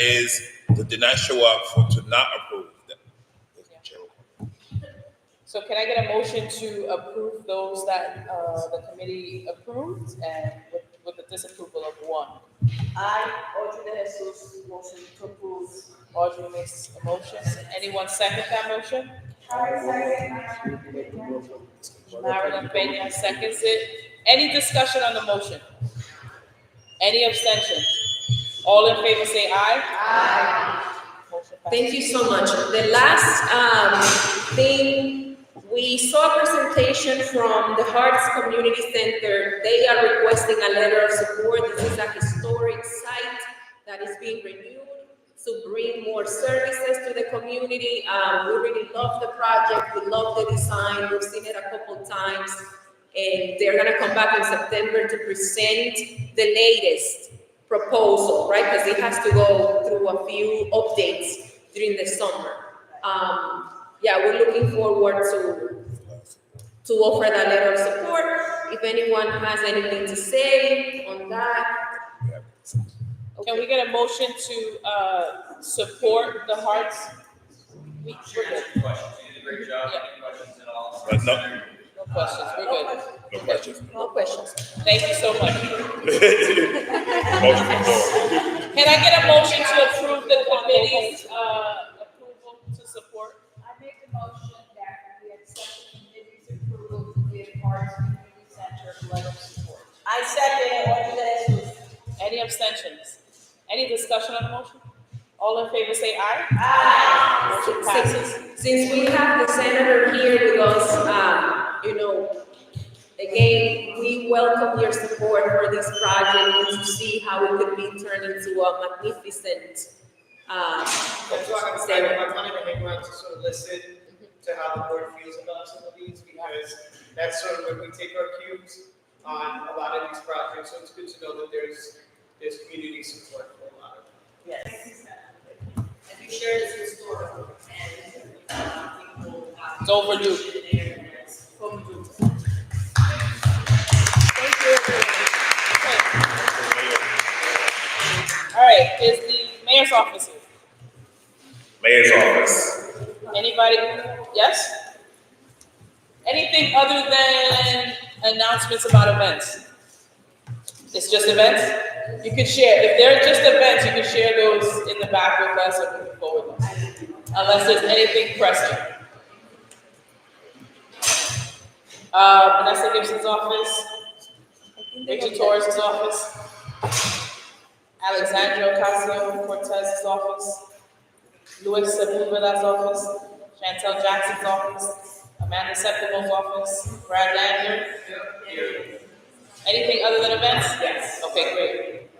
did not show up to not approve. So can I get a motion to approve those that the committee approved and with the disapproval of one? I, Audrey De Jesus, motion to approve. Audrey makes a motion. Anyone second that motion? Marilyn Peña seconds it. Any discussion on the motion? Any abstentions? All in favor say aye. Aye. Thank you so much. The last thing, we saw a presentation from the Hearts Community Center. They are requesting a letter of support. This is a historic site that is being renewed to bring more services to the community. We really love the project. We love the design. We've seen it a couple times. And they're gonna come back in September to present the latest proposal, right? Because it has to go through a few updates during the summer. We're looking forward to offer that letter of support. If anyone has anything to say on that. Can we get a motion to support the Hearts? We're good. Questions, you did a great job, any questions at all? No questions, we're good. No questions. No questions. Thank you so much. Motion for floor. Can I get a motion to approve the committee's approval to support? I make the motion that we accept the committee's approval to give Hearts Community Center a letter of support. I second Audrey De Jesus. Any abstentions? Any discussion on the motion? All in favor say aye. Aye. Motion passes. Since we have the senator here with us, again, we welcome your support for this project and to see how it could be turned into a magnificent That's why I'm trying to make one to sort of listen to how the board feels about some of these, because that's sort of where we take our cues on a lot of these projects, so it's good to know that there's community support for a lot of them. Yes. And you share this historical and people. It's overdue. Thank you, everyone. All right, is the mayor's office here? Mayor's office. Anybody? Yes? Anything other than announcements about events? It's just events? You can share, if they're just events, you can share those in the back with us and we can go with them. Unless there's anything pressing. Vanessa Gibson's office, Rachel Torres' office, Alexandra Ocasio-Cortez's office, Luis Sepulveda's office, Chantel Jackson's office, Amanda Septimo's office, Brad Lander. Anything other than events? Yes. Okay, great.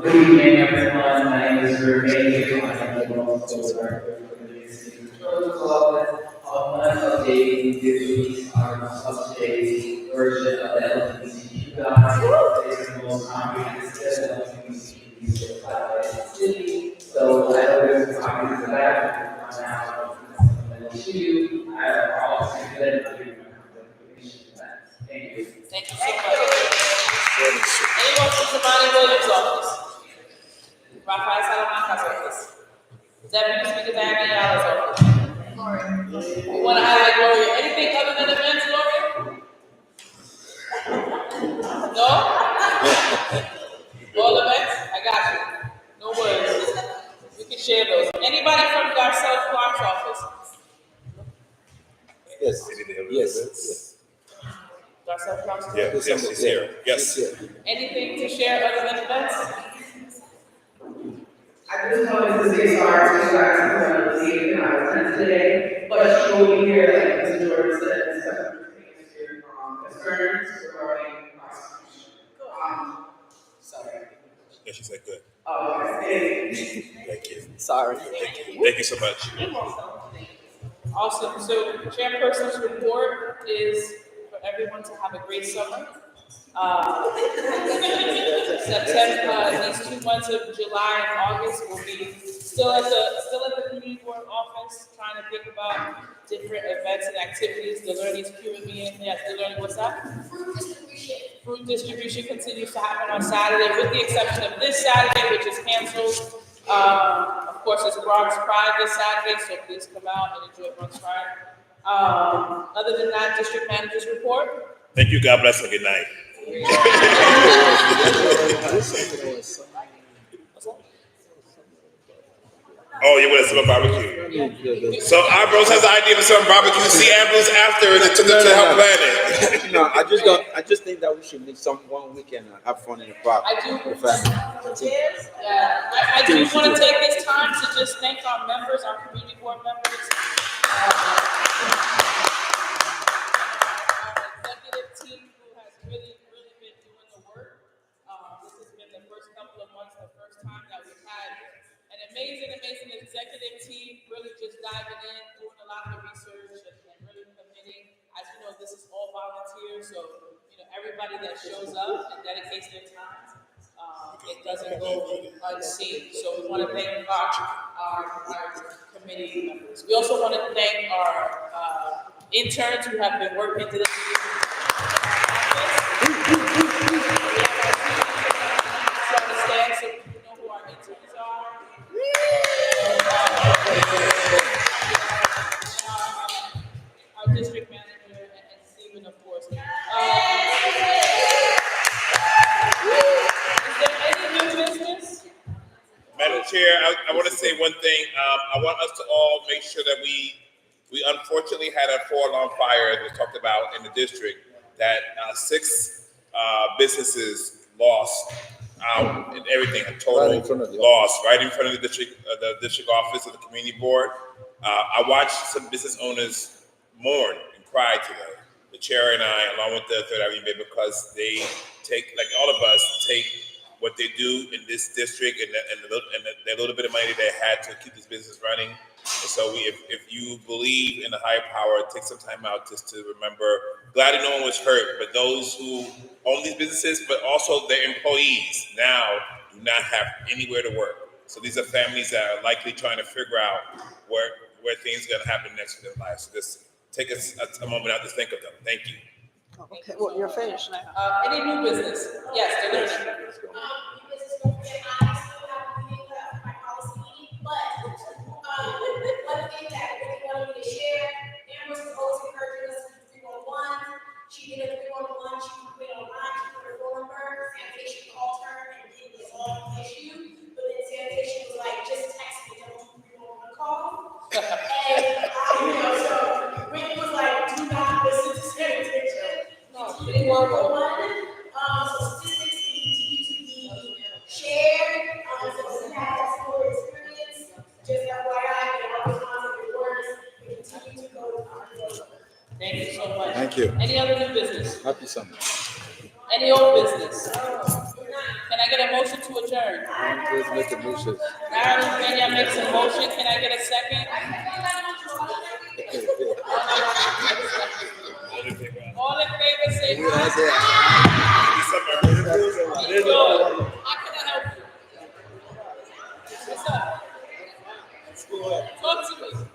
Good evening, everyone. My name is Renee. I am the Bronx Director for the City Controller's Office. I want to update you release our up-to-date version of the LGBTQ guide. It's the most comprehensive LGBTQ guide in the city. So I know there's copies of that. On now, LGBTQ. I have also been giving information to that. Thank you. Thank you so much. Anyone from Zamani Williams' office? Rafael Salamanca's office? Deputy Speaker Diana Ayala's office? We want to highlight Gloria. Anything other than events, Gloria? No? All events? I got you. No worries. We can share those. Anybody from Garcelle Clark's office? Yes. Yes. Garcelle Clark's office? Yes, he's here. Yes. Anything to share other than events? I just wanted to say sorry to you guys for the leave and I was sent today, but she will be here, like Mr. Jordan said, and stuff pertains to concerns regarding prosecution. Sorry. Yeah, she said good. Okay. Thank you. Sorry. Thank you so much. Awesome. So chairperson's report is for everyone to have a great summer. September, these 2 months of July and August will be still at the community board office, trying to think about different events and activities. The learning's cueing me in. Yes, the learning, what's that? Fruit distribution. Fruit distribution continues to happen on Saturday, with the exception of this Saturday, which is canceled. Of course, it's Bronx Pride this Saturday, so please come out and enjoy Bronx Pride. Other than that, district manager's report. Thank you. God bless and good night. Oh, you want some barbecue? So Ambrose has the idea of some barbecue. See Ambrose after and it took it to help plan it. No, I just think that we should make one weekend and have fun in the park. I do. With family. Yeah, I do want to take this time to just thank our members, our community board members. Executive team who has really been doing the work. This has been the first couple of months, the first time that we've had an amazing executive team, really just diving in, doing a lot of research and really committing. As you know, this is all volunteer, so everybody that shows up and dedicates their time, it doesn't go unseen. So we want to thank our committee members. We also want to thank our interns who have been working to this. So you know who our interns are. Our district manager and Stephen, of course. Is there any new business? Madam Chair, I want to say one thing. I want us to all make sure that we unfortunately had a 4-alarm fire, as we talked about in the district, that 6 businesses lost and everything, a total loss right in front of the district office of the community board. I watched some business owners mourn and cry today. The chair and I, along with the Third Avenue Bay, because they take, like all of us, take what they do in this district and the little bit of money they had to keep this business running. And so if you believe in the higher power, take some time out just to remember. Glad that no one was hurt, but those who own these businesses, but also their employees now do not have anywhere to work. So these are families that are likely trying to figure out where things are going to happen next in their lives. So just take a moment out to think of them. Thank you. Okay, well, you're finished now. Any new business? Yes, the learning. New business, don't forget, I still have a meeting left, my policy meeting, but, one thing that I really wanted me to share, Amber was always encouraging us to do 311. She did a 311, she put it online, she put her phone number, sanitation called her and did this all issue, but then sanitation was like, just text me, don't do 311 call. And so Rick was like, do not listen to sanitation. So statistics can continue to be shared Thank you. Any other new business? Happy summer. Any old business? Can I get a motion to adjourn? Let's make a motion. Marilyn Kenya makes a motion. Can I get a second? All in favor, say aye. Good. How can I help you? What's up? Talk to me.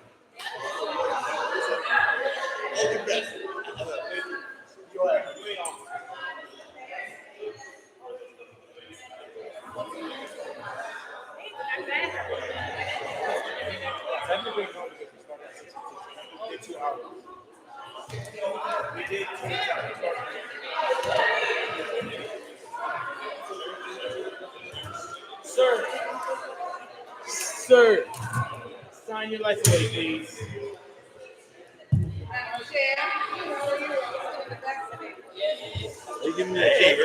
Sir, sign your life away, please. They give me a check.